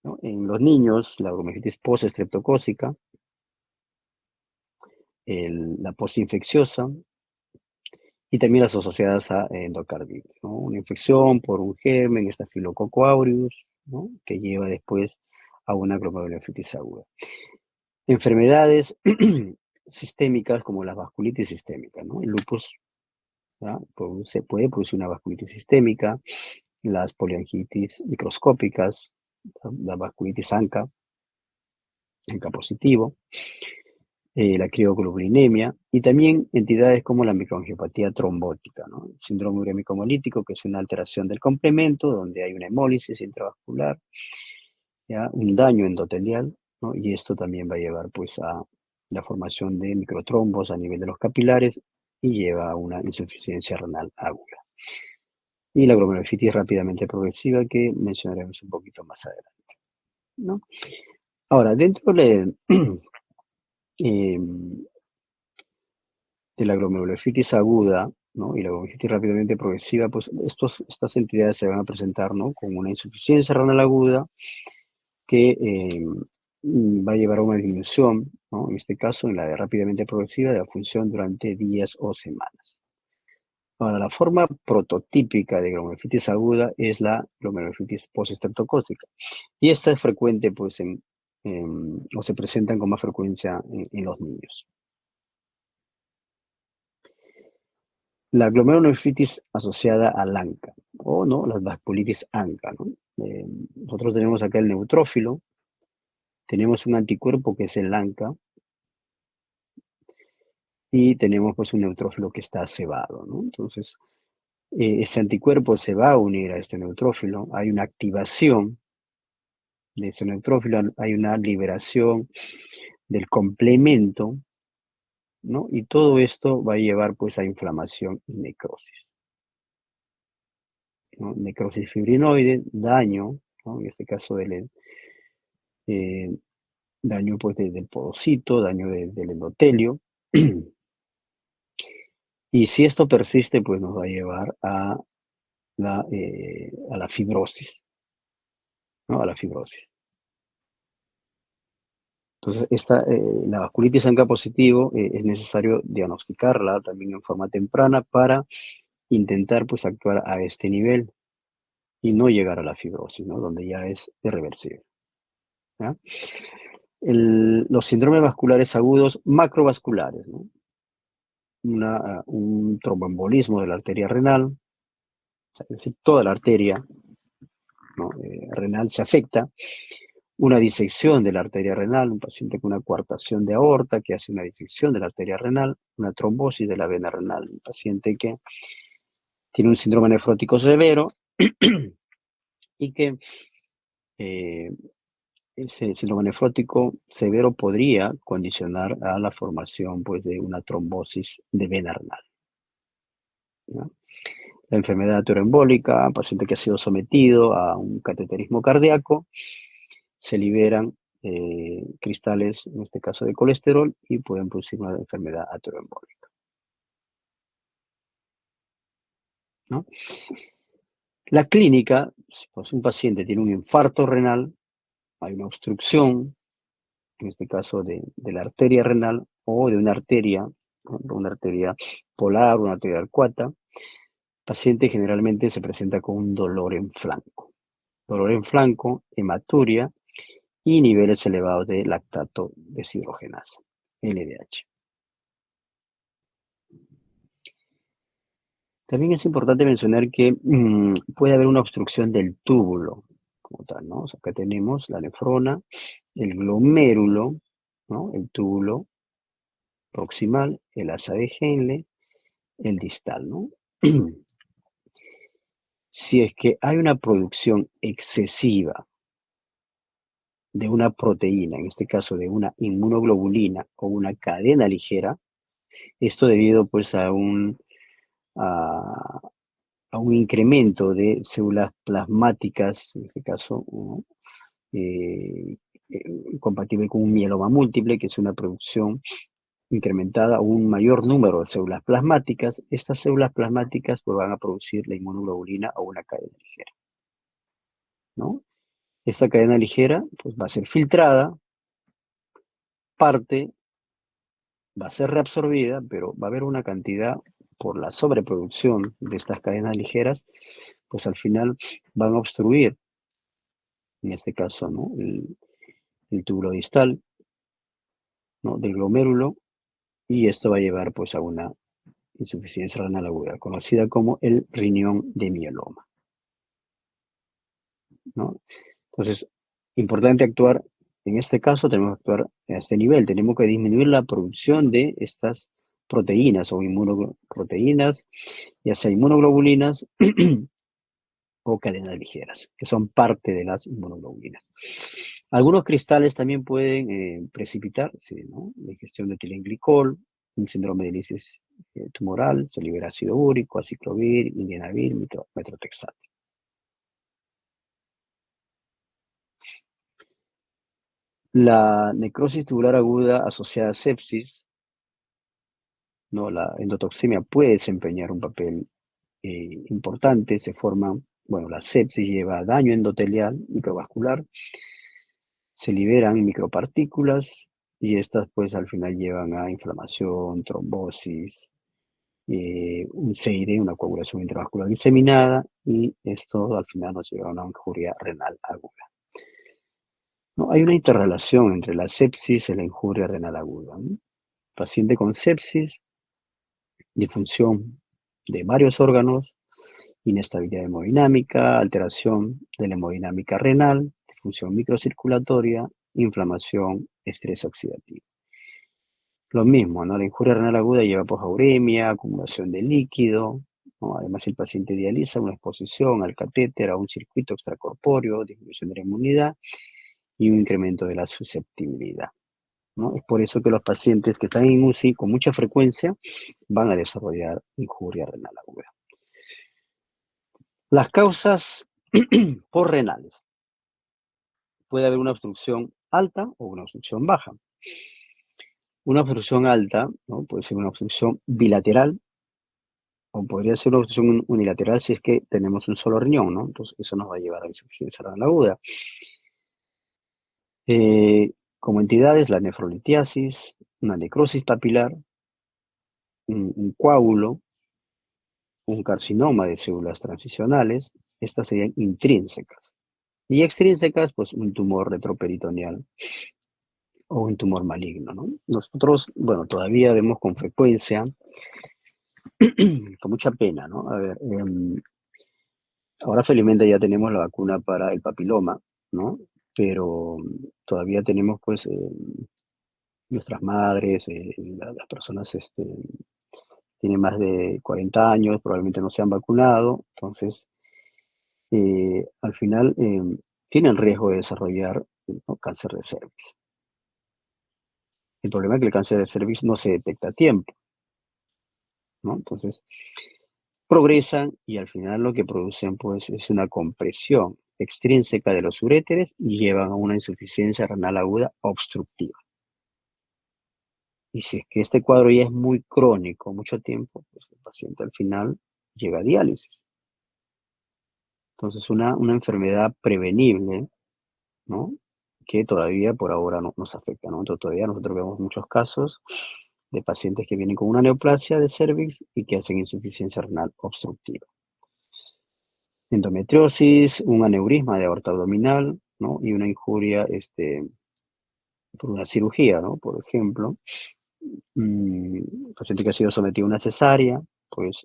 ¿no? En los niños, la glomerulonefritis postestreptocócica, la postinfecciosa y también las asociadas a endocarditis, ¿no? Una infección por un germen, Staphylococcus aureus, ¿no? Que lleva después a una glomerulonefritis aguda. Enfermedades sistémicas como la vasculitis sistémica, ¿no? El lupus, ¿ya? Se puede producir una vasculitis sistémica, las poliangitis microscópicas, la vasculitis ANCA positivo, la crioglobulinemia y también entidades como la microangiopatía trombótica, ¿no? El síndrome urémico hemolítico, que es una alteración del complemento donde hay una hemólisis intravascular, ¿ya? Un daño endotelial, ¿no? Y esto también va a llevar pues a la formación de microtrombos a nivel de los capilares y lleva a una insuficiencia renal aguda. Y la glomerulonephritis rápidamente progresiva que mencionaremos un poquito más adelante, ¿no? Ahora, dentro em, de la glomerulonephritis aguda, ¿no? Y la glomerulonephritis rápidamente progresiva, pues estas entidades se van a presentar, ¿no? Con una insuficiencia renal aguda que va a llevar a una disminución, ¿no? En este caso, en la de rápidamente progresiva, de la función durante días o semanas. Ahora, la forma prototípica de glomerulonephritis aguda es la glomerulonephritis postestreptocócica. Y esta es frecuente, pues, o se presentan con más frecuencia en los niños. La glomerulonefritis asociada al ANCA, o no, las vasculitis ANCA, ¿no? Nosotros tenemos acá el neutrófilo, tenemos un anticuerpo que es el ANCA, y tenemos pues un neutrófilo que está cebado, ¿no? Entonces, ese anticuerpo se va a unir a este neutrófilo, hay una activación de ese neutrófilo, hay una liberación del complemento, ¿no? Y todo esto va a llevar pues a inflamación y necrosis, ¿no? Necrosis fibrinoide, daño, ¿no? En este caso eh, daño pues del podocito, daño del endotelio. Y si esto persiste, pues nos va a llevar a la fibrosis, ¿no? A la fibrosis. Entonces, la vasculitis ANCA positivo es necesario diagnosticarla también en forma temprana para intentar pues actuar a este nivel y no llegar a la fibrosis, ¿no? Donde ya es irreversible, ¿ya? Los síndromes vasculares agudos macrovasculares, ¿no? Un tromboembolismo de la arteria renal, o sea, es decir, toda la arteria, ¿no? Renal se afecta. Una disección de la arteria renal, un paciente con una coartación de aorta que hace una disección de la arteria renal, una trombosis de la vena renal, un paciente que tiene un síndrome nefrótico severo y que eh, ese síndrome nefrótico severo podría condicionar a la formación pues, de una trombosis de vena renal, ¿no? La enfermedad ateroembólica, paciente que ha sido sometido a un cateterismo cardíaco, se liberan cristales, en este caso de colesterol, y pueden producir una enfermedad ateroembólica, ¿no? La clínica, pues un paciente tiene un infarto renal, hay una obstrucción, en este caso de la arteria renal o de una arteria polar, una arteria arcuata. El paciente generalmente se presenta con un dolor en flanco, hematuria y niveles elevados de lactato deshidrogenasa, LDH. También es importante mencionar que puede haber una obstrucción del túbulo, como tal, ¿no? O sea, acá tenemos la nefrona, el glomérulo, ¿no? El túbulo proximal, el asa de Henle, el distal, ¿no? Si es que hay una producción excesiva de una proteína, en este caso de una inmunoglobulina o una cadena ligera, esto debido pues a, a un incremento de células plasmáticas, en este caso, ¿no? Compatible con un mieloma múltiple, que es una producción incrementada a un mayor número de células plasmáticas. Estas células plasmáticas pues, van a producir la inmunoglobulina o una cadena ligera, ¿no? Esta cadena ligera pues, va a ser filtrada, parte va a ser reabsorbida, pero va a haber una cantidad por la sobreproducción de estas cadenas ligeras, pues al final van a obstruir, en este caso, ¿no? El túbulo distal, ¿no? Del glomérulo, y esto va a llevar pues a una insuficiencia renal aguda, conocida como el riñón de mieloma, ¿no? Entonces, importante actuar, en este caso tenemos que actuar a este nivel, tenemos que disminuir la producción de estas proteínas o inmunoproteínas, ya sea inmunoglobulinas o cadenas ligeras, que son parte de las inmunoglobulinas. Algunos cristales también pueden precipitarse, ¿no? La ingestión de etilenglicol, un síndrome de lisis tumoral, se libera ácido úrico, aciclovir, indinavir, metrotexate. La necrosis tubular aguda asociada a sepsis ¿no? La endotoxemia puede desempeñar un papel importante, se forman, bueno, la sepsis lleva a daño endotelial, microvascular, se liberan micropartículas y estas pues al final llevan a inflamación, trombosis, un CID, una coagulación intravascular diseminada, y esto al final nos lleva a una injuria renal aguda. ¿No? Hay una interrelación entre la sepsis y la injuria renal aguda, ¿no? Paciente con sepsis, disfunción de varios órganos, inestabilidad hemodinámica, alteración de la hemodinámica renal, disfunción microcirculatoria, inflamación, estrés oxidativo. Lo mismo, ¿no? La injuria renal aguda lleva posuremia, acumulación de líquido, ¿no? Además, el paciente dializa una exposición al catéter, a un circuito extracorpóreo, disminución de la inmunidad y un incremento de la susceptibilidad, ¿no? Es por eso que los pacientes que están en UCI con mucha frecuencia van a desarrollar injuria renal aguda. Las causas porrenales. Puede haber una obstrucción alta o una obstrucción baja. Una obstrucción alta, ¿no? Puede ser una obstrucción bilateral o podría ser una obstrucción unilateral si es que tenemos un solo riñón, ¿no? Entonces eso nos va a llevar a insuficiencia renal aguda. Como entidades, la nefrolitiasis, una necrosis papilar, un coágulo, un carcinoma de células transicionales, estas serían intrínsecas. Y extrínsecas, pues un tumor retroperitoneal o un tumor maligno, ¿no? Nosotros, bueno, todavía vemos con frecuencia, con mucha pena, ¿no? A ver, ahora felizmente ya tenemos la vacuna para el papiloma, ¿no? Pero todavía tenemos, pues, nuestras madres, las personas, tienen más de 40 años, probablemente no se han vacunado, entonces, al final, tienen riesgo de desarrollar, ¿no? Cáncer de cervix. El problema es que el cáncer de cervix no se detecta a tiempo, ¿no? Entonces, progresan y al final lo que producen, pues, es una compresión extrínseca de los uréteres y llevan a una insuficiencia renal aguda obstructiva. Y si es que este cuadro ya es muy crónico, mucho tiempo, pues el paciente al final llega a diálisis. Entonces, una enfermedad prevenible, ¿no? Que todavía por ahora no nos afecta, ¿no? Entonces, todavía nosotros vemos muchos casos de pacientes que vienen con una neoplasia de cervix y que hacen insuficiencia renal obstructiva. Endometriosis, un aneurisma de aorta abdominal, ¿no? Y una injuria, por una cirugía, ¿no? Por ejemplo, paciente que ha sido sometido a una cesárea, pues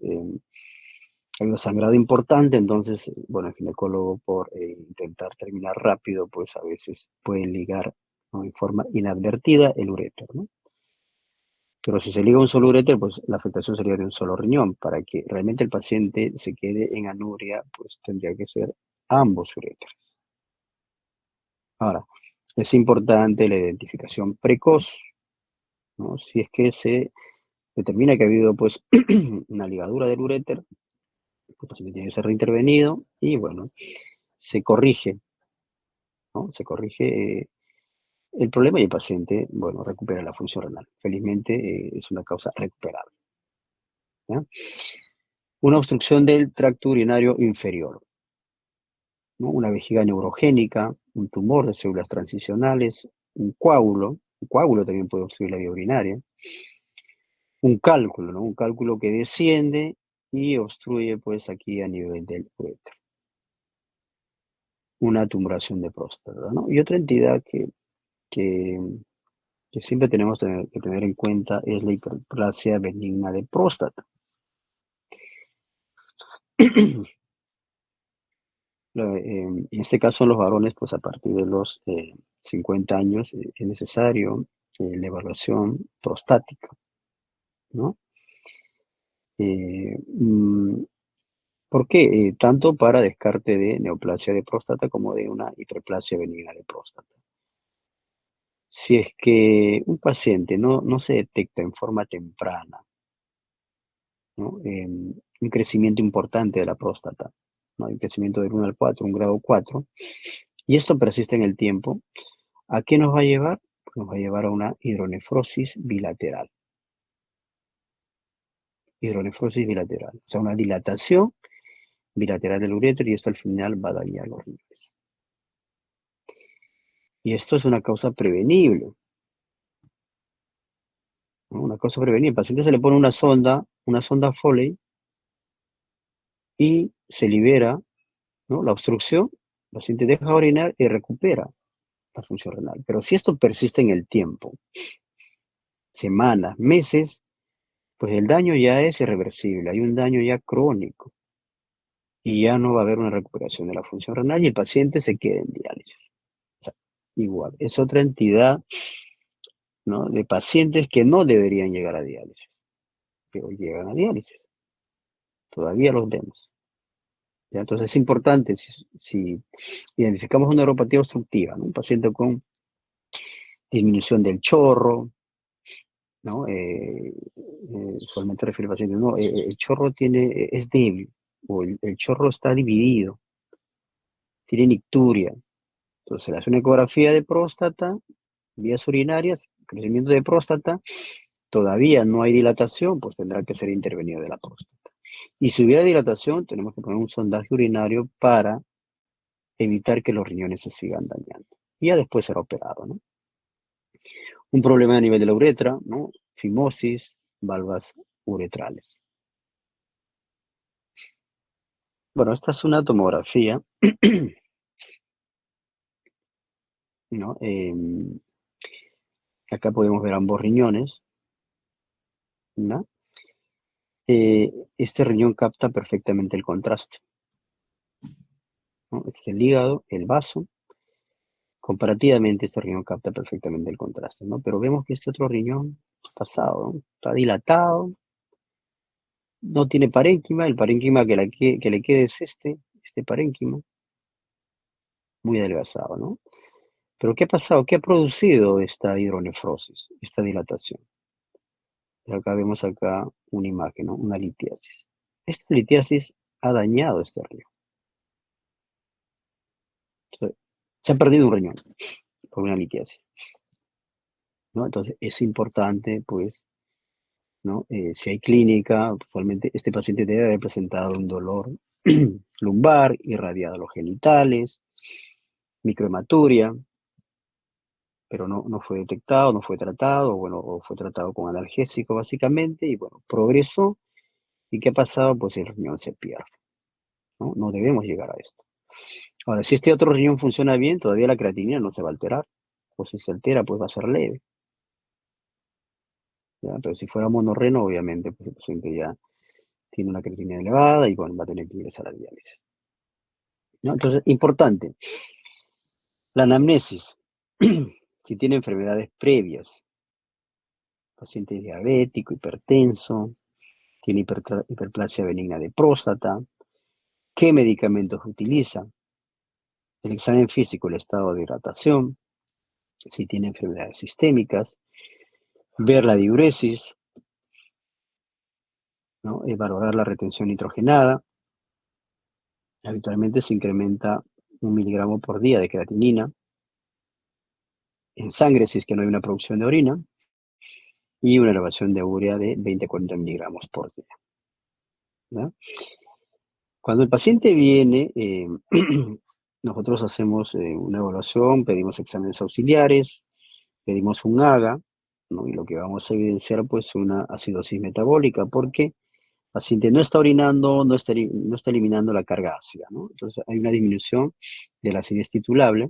hay un sangrado importante, entonces, bueno, el ginecólogo por intentar terminar rápido, pues a veces puede ligar, ¿no? En forma inadvertida el uréter, ¿no? Pero si se liga un solo uréter, pues la afectación sería de un solo riñón. Para que realmente el paciente se quede en anuria, pues tendría que ser ambos uréteres. Ahora, es importante la identificación precoz, ¿no? Si es que se determina que ha habido, pues, una ligadura del uréter, el paciente tiene que ser reintervenido y, bueno, se corrige, ¿no? Se corrige el problema y el paciente, bueno, recupera la función renal. Felizmente, es una causa recuperable, ¿ya? Una obstrucción del tracto urinario inferior, ¿no? Una vejiga neurogénica, un tumor de células transicionales, un coágulo también puede obstruir la vía urinaria, un cálculo, ¿no? Un cálculo que desciende y obstruye, pues, aquí a nivel del uréter. Una tumoración de próstata, ¿no? Y otra entidad que, que siempre tenemos que tener en cuenta es la hiperplasia benigna de próstata. En este caso, en los varones, pues a partir de los 50 años es necesario la evaluación prostática, ¿no? Eh, mm, ¿Por qué? Tanto para descarte de neoplasia de próstata como de una hiperplasia benigna de próstata. Si es que un paciente no se detecta en forma temprana, ¿no? Un crecimiento importante de la próstata, ¿no? Un crecimiento del 1 al 4, un grado 4, y esto persiste en el tiempo, ¿a qué nos va a llevar? Pues nos va a llevar a una hidronefrosis bilateral. hidronefrosis bilateral. O sea, una dilatación bilateral del uréter y esto al final va a dañar los riñones. Y esto es una causa prevenible, ¿no? Una causa prevenible. Al paciente se le pone una sonda Foley y se libera, ¿no?, la obstrucción, el paciente deja de orinar y recupera la función renal. Pero si esto persiste en el tiempo, semanas, meses, pues el daño ya es irreversible, hay un daño ya crónico y ya no va a haber una recuperación de la función renal y el paciente se queda en diálisis. O sea, igual, es otra entidad, ¿no?, de pacientes que no deberían llegar a diálisis, pero llegan a diálisis. Todavía los vemos. ¿Ya? Entonces es importante, si identificamos una neuropatía obstructiva, ¿no?, un paciente con disminución del chorro, ¿no? Usualmente refiere al paciente, no, el chorro es débil, o el chorro está dividido, tiene nicturia. Entonces se le hace una ecografía de próstata, vías urinarias, crecimiento de próstata, todavía no hay dilatación, pues tendrá que ser intervenido de la próstata. Y si hubiera dilatación, tenemos que poner un sondaje urinario para evitar que los riñones se sigan dañando. Y ya después será operado, ¿no? Un problema a nivel de la uretra, ¿no? Fimosis, valvas uretrales. Bueno, esta es una tomografía, ¿no? Acá podemos ver ambos riñones, ¿no? Este riñón capta perfectamente el contraste, ¿no? Este es el hígado, el vaso. Comparativamente, este riñón capta perfectamente el contraste, ¿no? Pero vemos que este otro riñón pasado, ¿no?, está dilatado, no tiene parénquima, el parénquima que le queda es este parénquima, muy adelgazado, ¿no? Pero ¿qué ha pasado? ¿Qué ha producido esta hidronefrosis, esta dilatación? Y acá vemos una imagen, ¿no?, una litiasis. Esta litiasis ha dañado este riñón. Se ha perdido un riñón por una litiasis, ¿no? Entonces es importante, pues, ¿no? Si hay clínica, usualmente este paciente debe haber presentado un dolor lumbar, irradiado a los genitales, microhematuria, pero no fue detectado, no fue tratado, bueno, o fue tratado con analgésico básicamente, y bueno, progresó. ¿Y qué ha pasado? Pues el riñón se pierde, ¿no? No debemos llegar a esto. Ahora, si este otro riñón funciona bien, todavía la creatinina no se va a alterar, o si se altera, pues va a ser leve, ¿ya? Pero si fuera monorreno, obviamente, pues el paciente ya tiene una creatinina elevada y bueno, va a tener que ingresar a diálisis, ¿no? Entonces, importante, la anamnesis, si tiene enfermedades previas, paciente es diabético, hipertenso, tiene hiperplasia benigna de próstata, ¿qué medicamentos utiliza? El examen físico, el estado de hidratación, si tiene enfermedades sistémicas, ver la diuresis, ¿no? Valorar la retención nitrogenada. Habitualmente se incrementa 1 miligramo por día de creatinina en sangre si es que no hay una producción de orina y una elevación de urea de 20 a 40 miligramos por día, ¿ya? Cuando el paciente viene, nosotros hacemos una evaluación, pedimos exámenes auxiliares, pedimos un AGA, ¿no? Y lo que vamos a evidenciar, pues, una acidosis metabólica, porque el paciente no está orinando, no está eliminando la carga ácida, ¿no? Entonces hay una disminución de la acidez titulable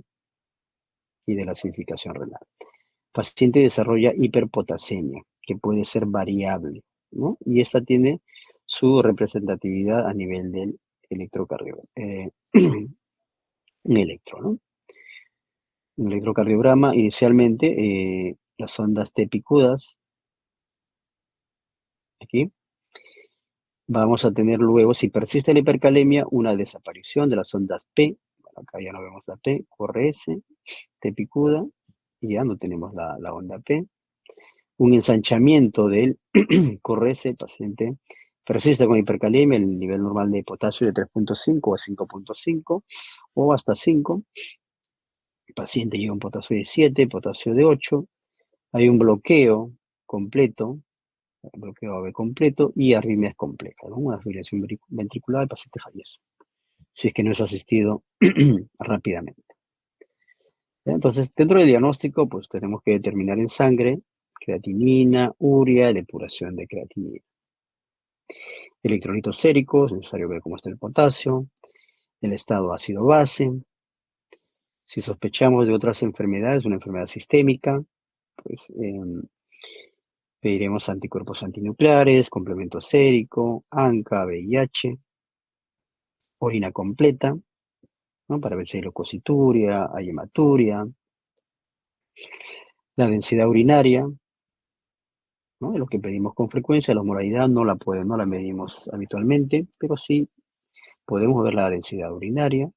y de la acidificación renal. El paciente desarrolla hiperpotasemia, que puede ser variable, ¿no? Y esta tiene su representatividad a nivel del un electro, ¿no? Un electrocardiograma, inicialmente, las ondas T picudas, aquí. Vamos a tener luego, si persiste la hipercalemia, una desaparición de las ondas P. Bueno, acá ya no vemos la P, corre S, T picuda, y ya no tenemos la onda P. Un ensanchamiento del corre S, el paciente persiste con hipercalemia, el nivel normal de potasio de 3.5 a 5.5 o hasta 5. El paciente llega a un potasio de 7, potasio de 8. Hay un bloqueo completo bloqueo AV completo y arritmias complejas, ¿no? Una fibrilación ventricular, el paciente fallece, si es que no es asistido rápidamente. Entonces, dentro del diagnóstico, pues tenemos que determinar en sangre creatinina, urea, depuración de creatinina. Electrolitos séricos, es necesario ver cómo está el potasio, el estado ácido-base. Si sospechamos de otras enfermedades, una enfermedad sistémica, pues pediremos anticuerpos antinucleares, complemento sérico, ANCA, VIH, orina completa, ¿no? Para ver si hay leucocituria, hay hematuria, la densidad urinaria, ¿no? Es lo que pedimos con frecuencia. La osmolaridad no la medimos habitualmente, pero sí podemos ver la densidad urinaria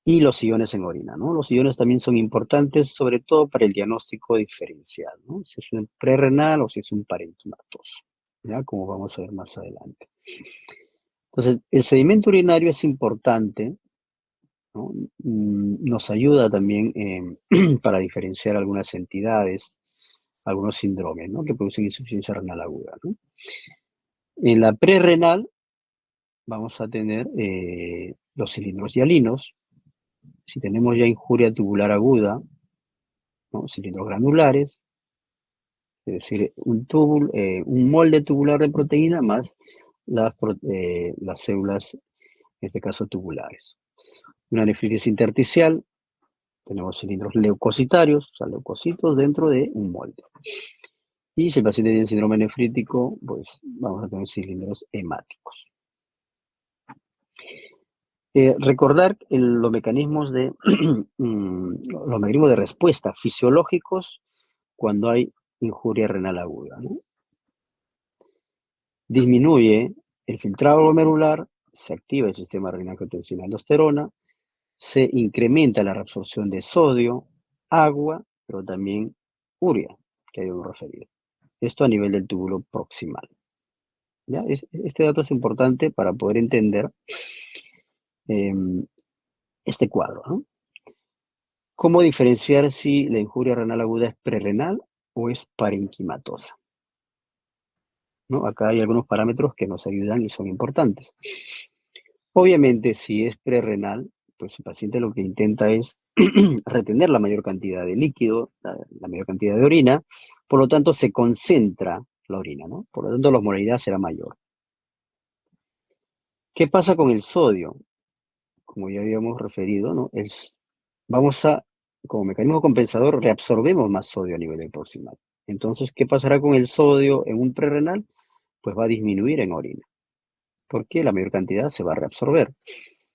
y los iones en orina, ¿no? Los iones también son importantes, sobre todo para el diagnóstico diferencial, ¿no? Si es un prerrenal o si es un parenquimatoso, ¿ya? Como vamos a ver más adelante. Entonces, el sedimento urinario es importante, ¿no? Nos ayuda también para diferenciar algunas entidades, algunos síndromes, ¿no? Que producen insuficiencia renal aguda, ¿no? En la prerrenal vamos a tener los cilindros hialinos. Si tenemos ya injuria tubular aguda, ¿no? Cilindros granulares, es decir, un molde tubular de proteína más las células, en este caso tubulares. Una nefritis intersticial, tenemos cilindros leucocitarios, o sea, leucocitos dentro de un molde. Y si el paciente tiene síndrome nefrítico, pues vamos a tener cilindros hemáticos. Recordar los mecanismos de los mecanismos de respuesta fisiológicos cuando hay injuria renal aguda, ¿no? Disminuye el filtrado glomerular, se activa el sistema renina-angiotensina-aldosterona, se incrementa la reabsorción de sodio, agua, pero también urea, que habíamos referido. Esto a nivel del túbulo proximal. ¿Ya? Este dato es importante para poder entender este cuadro, ¿no? ¿Cómo diferenciar si la injuria renal aguda es prerrenal o es parenquimatosa? ¿No? Acá hay algunos parámetros que nos ayudan y son importantes. Obviamente, si es prerrenal, pues el paciente lo que intenta es retener la mayor cantidad de líquido, la mayor cantidad de orina, por lo tanto se concentra la orina, ¿no? Por lo tanto la osmolaridad será mayor. ¿Qué pasa con el sodio? Como ya habíamos referido, ¿no? Como mecanismo compensador, reabsorbemos más sodio a nivel del proximal. Entonces, ¿qué pasará con el sodio en un prerrenal? Pues va a disminuir en orina, porque la mayor cantidad se va a reabsorber.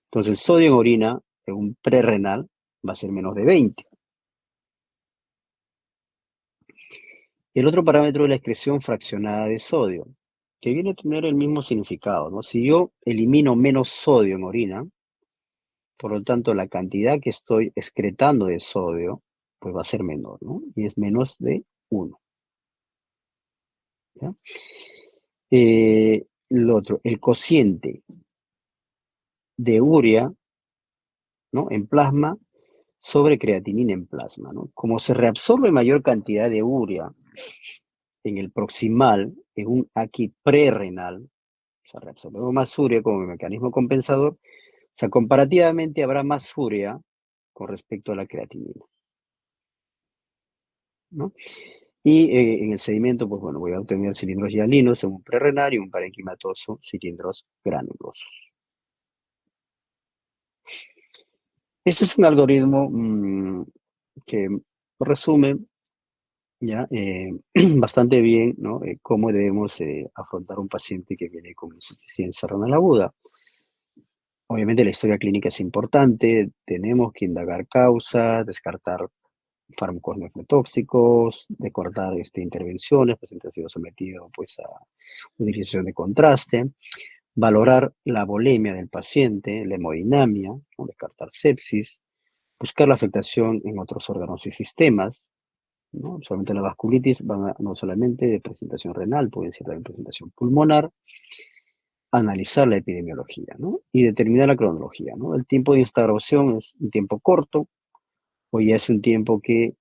Entonces, el sodio en orina en un prerrenal va a ser menos de 20. El otro parámetro es la excreción fraccionada de sodio, que viene a tener el mismo significado, ¿no? Si yo elimino menos sodio en orina, por lo tanto, la cantidad que estoy excretando de sodio, pues va a ser menor, ¿no? Y es menos de 1. ¿Ya? Lo otro, el cociente de urea, ¿no? En plasma sobre creatinina en plasma, ¿no? Como se reabsorbe mayor cantidad de urea en el proximal, en un aquí prerrenal, o sea, reabsorbemos más urea como mecanismo compensador, o sea, comparativamente habrá más urea con respecto a la creatinina, ¿no? Y en el sedimento, pues bueno, voy a obtener cilindros hialinos en un prerrenal y un parenquimatoso cilindros granulosos. Este es un algoritmo que resume ya bastante bien, ¿no? Cómo debemos afrontar un paciente que viene con insuficiencia renal aguda. Obviamente la historia clínica es importante, tenemos que indagar causas, descartar fármacos nefrotóxicos, descartar intervenciones, el paciente ha sido sometido pues, a utilización de contraste, valorar la volemia del paciente, la hemodinamia, ¿no? Descartar sepsis, buscar la afectación en otros órganos y sistemas, ¿no? Solamente la vasculitis, no solamente de presentación renal, puede ser también presentación pulmonar, analizar la epidemiología, ¿no? Y determinar la cronología, ¿no? El tiempo de instauración es un tiempo corto, o ya es un tiempo que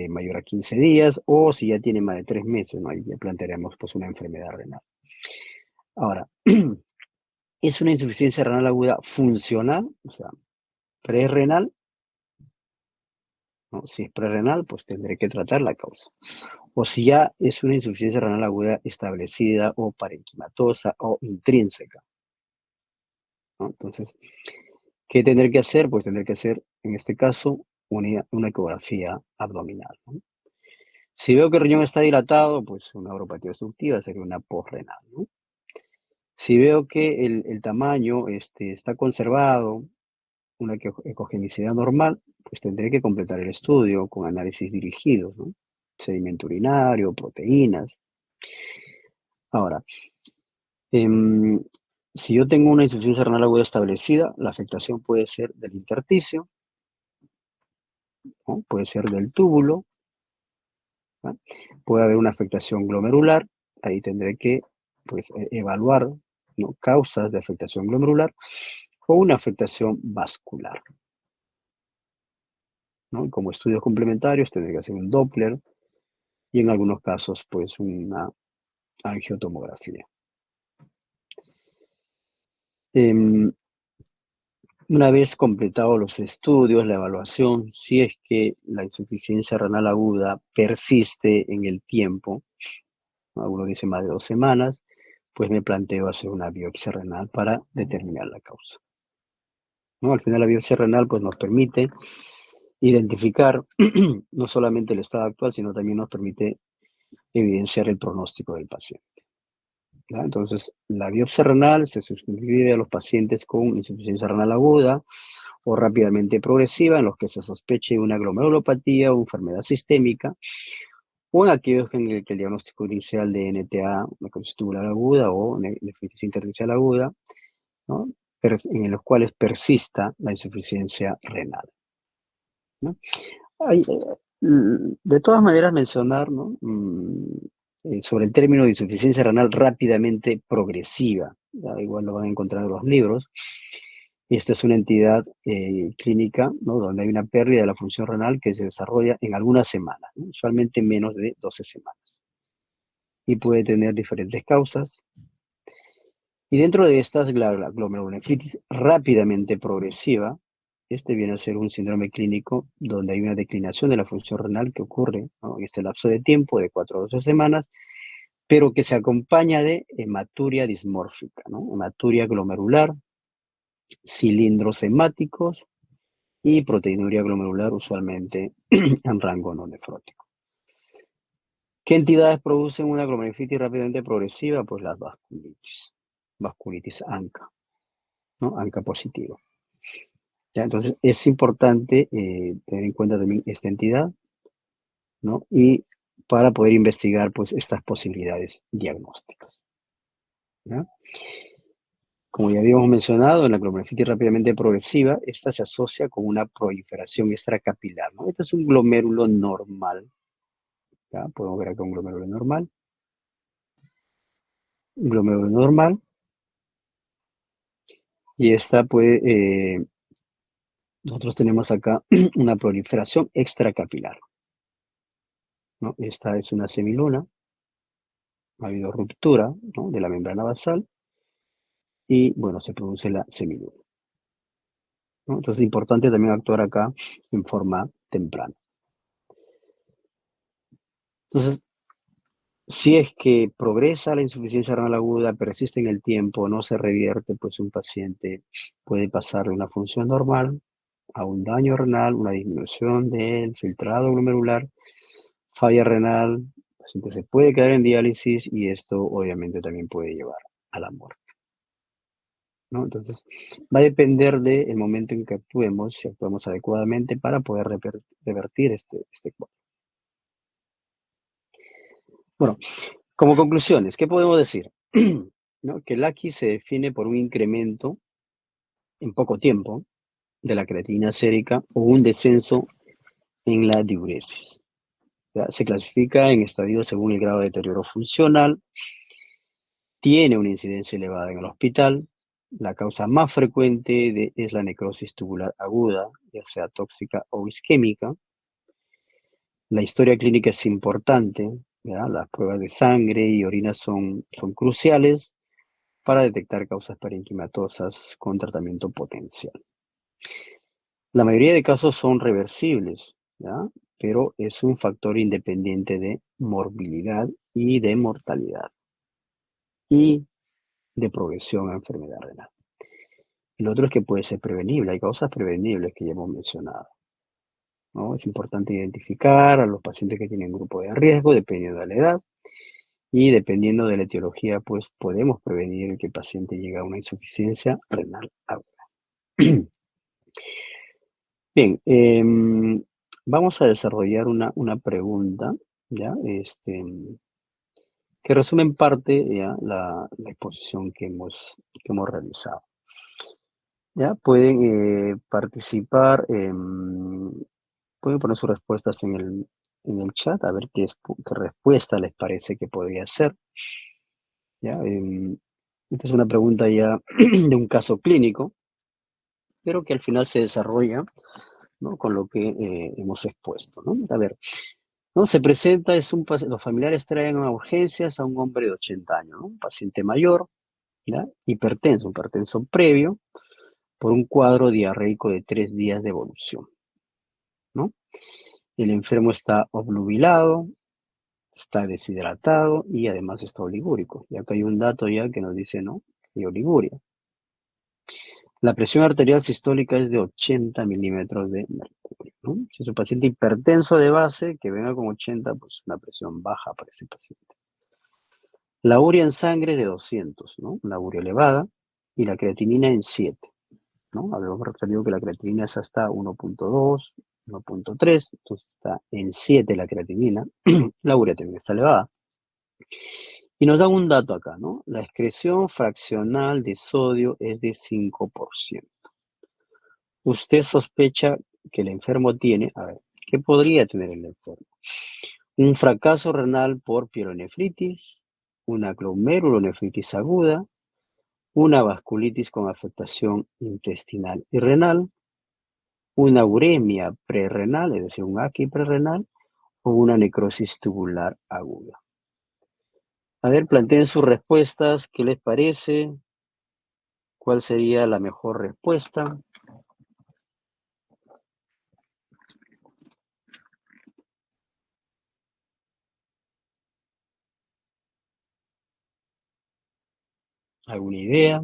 mayor a 15 días, o si ya tiene más de 3 meses, ¿no? Ahí ya plantearemos pues una enfermedad renal. Ahora, es una insuficiencia renal aguda funcional, o sea, prerrenal, ¿no? Si es prerrenal, pues tendré que tratar la causa. O si ya es una insuficiencia renal aguda establecida o parenquimatosa o intrínseca, ¿no? Entonces, ¿qué tendré que hacer? Pues tendré que hacer, en este caso, una ecografía abdominal, ¿no? Si veo que el riñón está dilatado, pues una uropatía obstructiva sería una posrenal, ¿no? Si veo que el tamaño está conservado, una ecogenicidad normal, pues tendré que completar el estudio con análisis dirigidos, ¿no? Sedimento urinario, proteínas. Ahora, em, si yo tengo una insuficiencia renal aguda establecida, la afectación puede ser del intersticio, ¿no? Puede ser del túbulo, ¿no? Puede haber una afectación glomerular, ahí tendré que pues, evaluar, ¿no? Causas de afectación glomerular o una afectación vascular, ¿no? Como estudios complementarios tendré que hacer un Doppler y en algunos casos pues una angiotomografía. Em, una vez completados los estudios, la evaluación, si es que la insuficiencia renal aguda persiste en el tiempo, algunos dicen más de 2 semanas, pues me planteo hacer una biopsia renal para determinar la causa, ¿no? Al final la biopsia renal pues nos permite identificar no solamente el estado actual, sino también nos permite evidenciar el pronóstico del paciente, ¿ya? Entonces, la biopsia renal se suscribe a los pacientes con insuficiencia renal aguda o rápidamente progresiva, en los que se sospeche una glomerulopatía o enfermedad sistémica, o en aquellos en el que el diagnóstico inicial de NTA, necrosis tubular aguda o nefritis intersticial aguda, ¿no? En los cuales persista la insuficiencia renal, ¿no? De todas maneras, mencionar, ¿no? Sobre el término de insuficiencia renal rápidamente progresiva, ya igual lo van a encontrar en los libros. Esta es una entidad clínica, ¿no? Donde hay una pérdida de la función renal que se desarrolla en algunas semanas, ¿no? Usualmente menos de 12 semanas. Y puede tener diferentes causas. Y dentro de estas, la glomerulonefritis rápidamente progresiva, este viene a ser un síndrome clínico donde hay una declinación de la función renal que ocurre, ¿no? En este lapso de tiempo de 4 a 12 semanas, pero que se acompaña de hematuria dismórfica, ¿no? Hematuria glomerular, cilindros hemáticos y proteinuria glomerular, usualmente en rango no nefrótico. ¿Qué entidades producen una glomerulonefritis rápidamente progresiva? Pues las vasculitis ANCA, ¿no? ANCA positivo. ¿Ya? Entonces, es importante tener en cuenta también esta entidad, ¿no? Y para poder investigar, pues, estas posibilidades diagnósticas, ¿ya? Como ya habíamos mencionado, en la glomerulonefritis rápidamente progresiva, esta se asocia con una proliferación extracapilar, ¿no? Este es un glomérulo normal, ¿ya? Podemos ver acá un glomérulo normal. Un glomérulo normal. Y esta puede, nosotros tenemos acá una proliferación extracapilar, ¿no? Esta es una semiluna, ha habido ruptura, ¿no? De la membrana basal y, bueno, se produce la semiluna, ¿no? Entonces es importante también actuar acá en forma temprana. Entonces, si es que progresa la insuficiencia renal aguda, persiste en el tiempo, no se revierte, pues un paciente puede pasar de una función normal a un daño renal, una disminución del filtrado glomerular, falla renal, el paciente se puede quedar en diálisis y esto obviamente también puede llevar a la muerte, ¿no? Entonces, va a depender del momento en que actuemos, si actuamos adecuadamente para poder revertir este cuadro. Bueno, como conclusiones, ¿qué podemos decir? ¿No? Que el AQI se define por un incremento en poco tiempo de la creatinina sérica o un descenso en la diuresis. ¿Ya? Se clasifica en estadios según el grado de deterioro funcional, tiene una incidencia elevada en el hospital, la causa más frecuente es la necrosis tubular aguda, ya sea tóxica o isquémica. La historia clínica es importante, ¿ya? Las pruebas de sangre y orina son cruciales para detectar causas parenquimatosas con tratamiento potencial. La mayoría de casos son reversibles, ¿ya? Pero es un factor independiente de morbilidad y de mortalidad y de progresión a enfermedad renal. El otro es que puede ser prevenible, hay causas prevenibles que ya hemos mencionado, ¿no? Es importante identificar a los pacientes que tienen grupo de riesgo, dependiendo de la edad, y dependiendo de la etiología, pues podemos prevenir que el paciente llegue a una insuficiencia renal aguda. Bien, vamos a desarrollar una pregunta, ¿ya? Que resume en parte ya la exposición que hemos realizado. ¿Ya? Pueden participar, pueden poner sus respuestas en el chat, a ver qué respuesta les parece que podría ser. ¿Ya? Esta es una pregunta ya de un caso clínico, pero que al final se desarrolla, ¿no? Con lo que hemos expuesto, ¿no? A ver, ¿no? Se presenta, los familiares traen a urgencias a un hombre de 80 años, ¿no? Un paciente mayor, ¿ya? Hipertenso, un hipertenso previo, por un cuadro diarreico de 3 días de evolución, ¿no? El enfermo está obnubilado, está deshidratado y además está oligúrico. Y acá hay un dato ya que nos dice, ¿no? Y oliguria. La presión arterial sistólica es de 80 milímetros de mercurio, ¿no? Si es un paciente hipertenso de base, que venga con 80, pues una presión baja para ese paciente. La urea en sangre de 200, ¿no? La urea elevada y la creatinina en 7, ¿no? Habíamos referido que la creatinina es hasta 1.2, 1.3, entonces está en 7 la creatinina. La urea también está elevada. Y nos da un dato acá, ¿no? La excreción fraccional de sodio es de 5%. Usted sospecha que el enfermo tiene, a ver, ¿qué podría tener el enfermo? Un fracaso renal por pielonefritis, una glomerulonefritis aguda, una vasculitis con afectación intestinal y renal, una uremia prerrenal, es decir, un AQI prerrenal, o una necrosis tubular aguda. A ver, planteen sus respuestas, ¿qué les parece? ¿Cuál sería la mejor respuesta? ¿Alguna idea?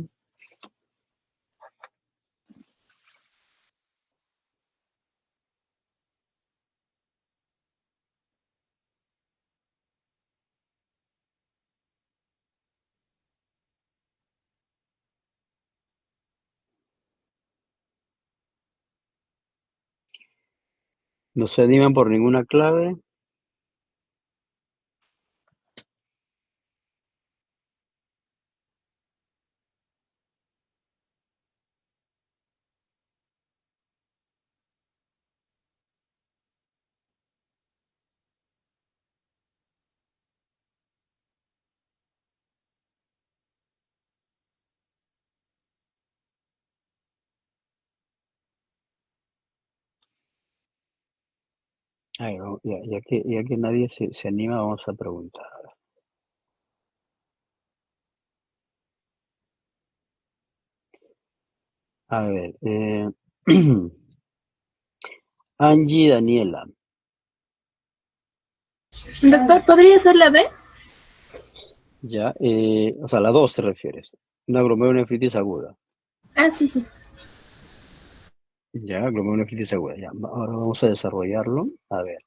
¿No se animan por ninguna clave? Ay, ya que nadie se anima, vamos a preguntar. A ver, Angie Daniela, Doctor, ¿podría ser la B? ya, o sea, la 2 te refieres, una glomerulonefritis aguda, Ah, sí, sí. ya, glomerulonefritis aguda, ya, ahora vamos a desarrollarlo, a ver,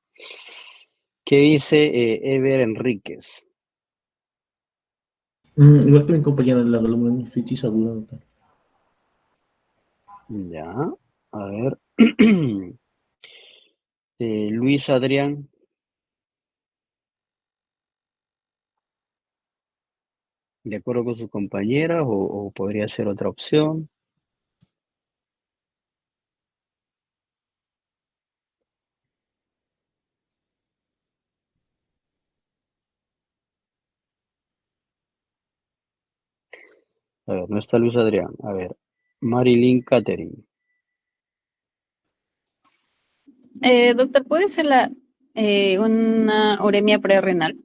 ¿qué dice Ever Enríquez? Igual que mi compañero, la glomerulonephritis aguda, doctor. Ya, a ver, Luis Adrián, ¿de acuerdo con sus compañeras o podría ser otra opción? A ver, no está Luis Adrián, a ver, Marilyn Catherine. Doctor, ¿puede ser la una uremia prerrenal.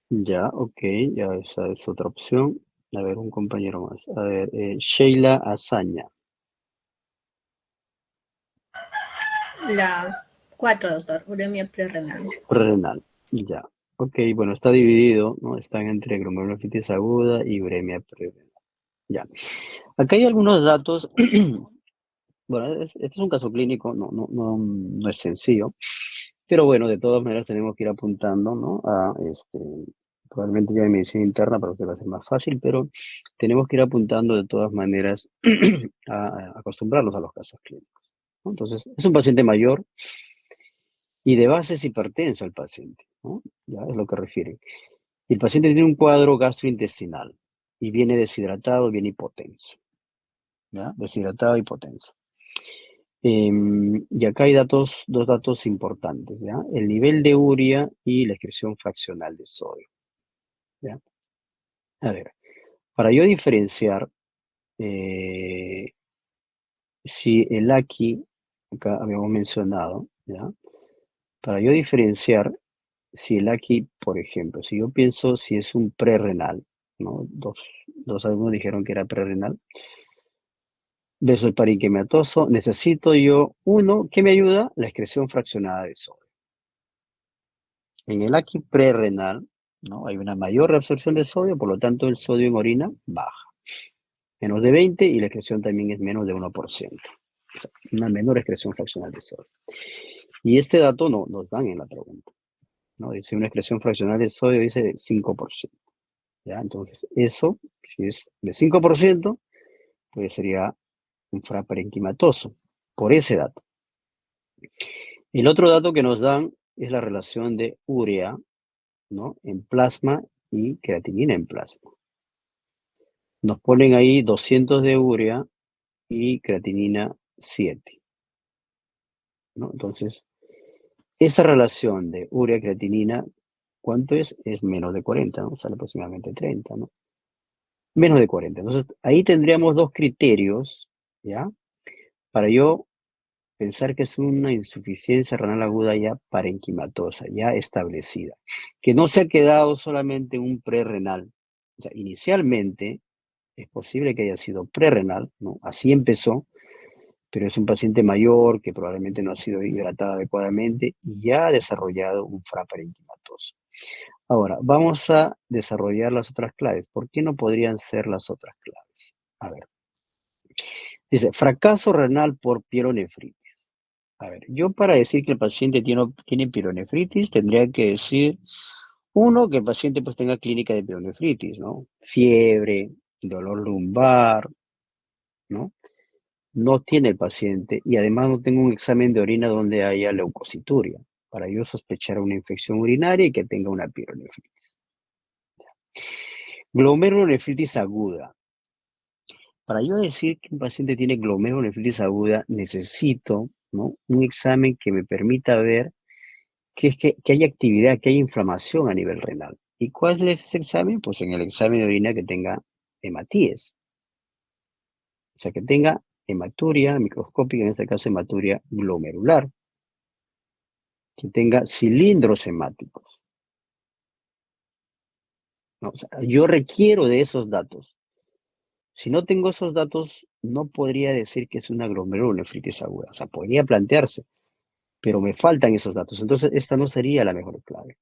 Ya, ok, ya esa es otra opción. A ver, un compañero más. A ver, Sheila Azaña. La 4, doctor, uremia prerrenal. Prerrenal. Ya. Ok, bueno, está dividido, ¿no? Están entre glomerulonefritis aguda y uremia prerrenal. Ya. Acá hay algunos datos. Bueno, este es un caso clínico, no es sencillo. Pero bueno, de todas maneras tenemos que ir apuntando, ¿no? Probablemente ya en medicina interna para usted va a ser más fácil, pero tenemos que ir apuntando de todas maneras a acostumbrarnos a los casos clínicos, ¿no? Entonces, es un paciente mayor y de base es hipertenso el paciente, ¿no? Ya es lo que refiere. Y el paciente tiene un cuadro gastrointestinal y viene deshidratado, viene hipotenso, ¿ya? Deshidratado, hipotenso. Y acá hay dos datos importantes, ¿ya? El nivel de urea y la excreción fraccional de sodio, ¿ya? A ver, para yo diferenciar si el AQI, acá habíamos mencionado, ¿ya? Para yo diferenciar si el AQI, por ejemplo, si yo pienso si es un prerrenal, ¿no? Dos alumnos dijeron que era prerrenal, parenquimatoso, necesito yo, uno, ¿qué me ayuda? La excreción fraccionada de sodio. En el AQI prerrenal, ¿no? Hay una mayor reabsorción de sodio, por lo tanto el sodio en orina baja. Menos de 20 y la excreción también es menos de 1%. O sea, una menor excreción fraccional de sodio. Y este dato no nos dan en la pregunta, ¿no? Dice una excreción fraccional de sodio, dice de 5%. ¿Ya? Entonces, eso, si es de 5%, pues sería un fraparenquimatoso, por ese dato. El otro dato que nos dan es la relación de urea, ¿no? En plasma y creatinina en plasma. Nos ponen ahí 200 de urea y creatinina 7, ¿no? Entonces, esa relación de urea-creatinina, ¿cuánto es? Es menos de 40, ¿no? Sale aproximadamente 30, ¿no? Menos de 40. Entonces, ahí tendríamos dos criterios, ¿ya? Para yo pensar que es una insuficiencia renal aguda ya parenquimatosa, ya establecida, que no se ha quedado solamente un prerrenal. O sea, inicialmente es posible que haya sido prerrenal, ¿no? Así empezó, pero es un paciente mayor que probablemente no ha sido hidratado adecuadamente y ya ha desarrollado un fraparenquimatoso. Ahora, vamos a desarrollar las otras claves. ¿Por qué no podrían ser las otras claves? A ver. Dice, fracaso renal por pielonefritis. A ver, yo para decir que el paciente tiene pielonefritis tendría que decir, uno, que el paciente pues tenga clínica de pielonefritis, ¿no? Fiebre, dolor lumbar, ¿no? No tiene el paciente y además no tengo un examen de orina donde haya leucocituria para yo sospechar una infección urinaria y que tenga una pielonefritis. Glomerulonefritis aguda. Para yo decir que un paciente tiene glomerulonefritis aguda, necesito, ¿no? Un examen que me permita ver que hay actividad, que hay inflamación a nivel renal. ¿Y cuál es ese examen? Pues en el examen de orina que tenga hematíes. O sea, que tenga hematuria microscópica, en este caso hematuria glomerular. Que tenga cilindros hemáticos, ¿no? O sea, yo requiero de esos datos. Si no tengo esos datos, no podría decir que es una glomerulonefritis aguda. O sea, podría plantearse, pero me faltan esos datos. Entonces, esta no sería la mejor clave.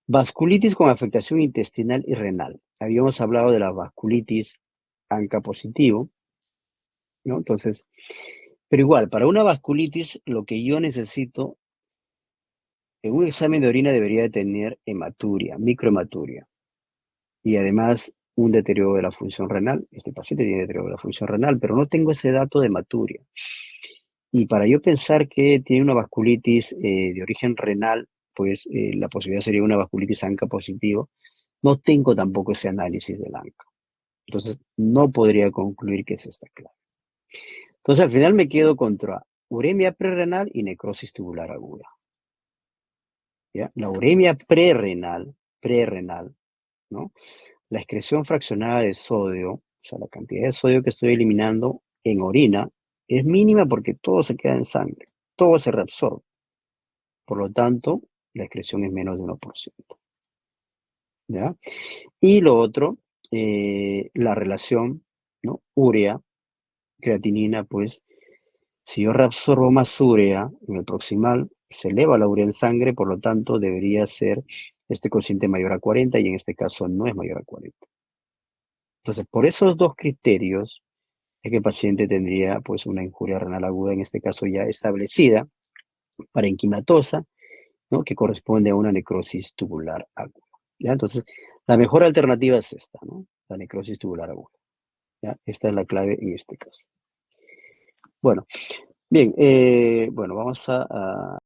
Vasculitis con afectación intestinal y renal. Habíamos hablado de la vasculitis ANCA positivo, ¿no? Entonces, pero igual, para una vasculitis, lo que yo necesito en un examen de orina debería de tener hematuria, microhematuria, y además un deterioro de la función renal. Este paciente tiene deterioro de la función renal, pero no tengo ese dato de hematuria. Y para yo pensar que tiene una vasculitis de origen renal, pues la posibilidad sería una vasculitis ANCA positivo. No tengo tampoco ese análisis del ANCA. Entonces, no podría concluir que es esta clave. Entonces, al final me quedo contra uremia prerrenal y necrosis tubular aguda. ¿Ya? La uremia prerrenal, ¿no? La excreción fraccionada de sodio, o sea, la cantidad de sodio que estoy eliminando en orina, es mínima porque todo se queda en sangre, todo se reabsorbe. Por lo tanto, la excreción es menos de 1%. ¿Ya? Y lo otro, la relación, ¿no? Urea, creatinina, pues, si yo reabsorbo más urea en el proximal, se eleva la urea en sangre, por lo tanto, debería ser este cociente mayor a 40 y en este caso no es mayor a 40. Entonces, por esos dos criterios, es que el paciente tendría pues una injuria renal aguda, en este caso ya establecida, parenquimatosa, ¿no? Que corresponde a una necrosis tubular aguda. ¿Ya? Entonces, la mejor alternativa es esta, ¿no? La necrosis tubular aguda. ¿Ya? Esta es la clave en este caso. Bueno, bien, bueno, vamos a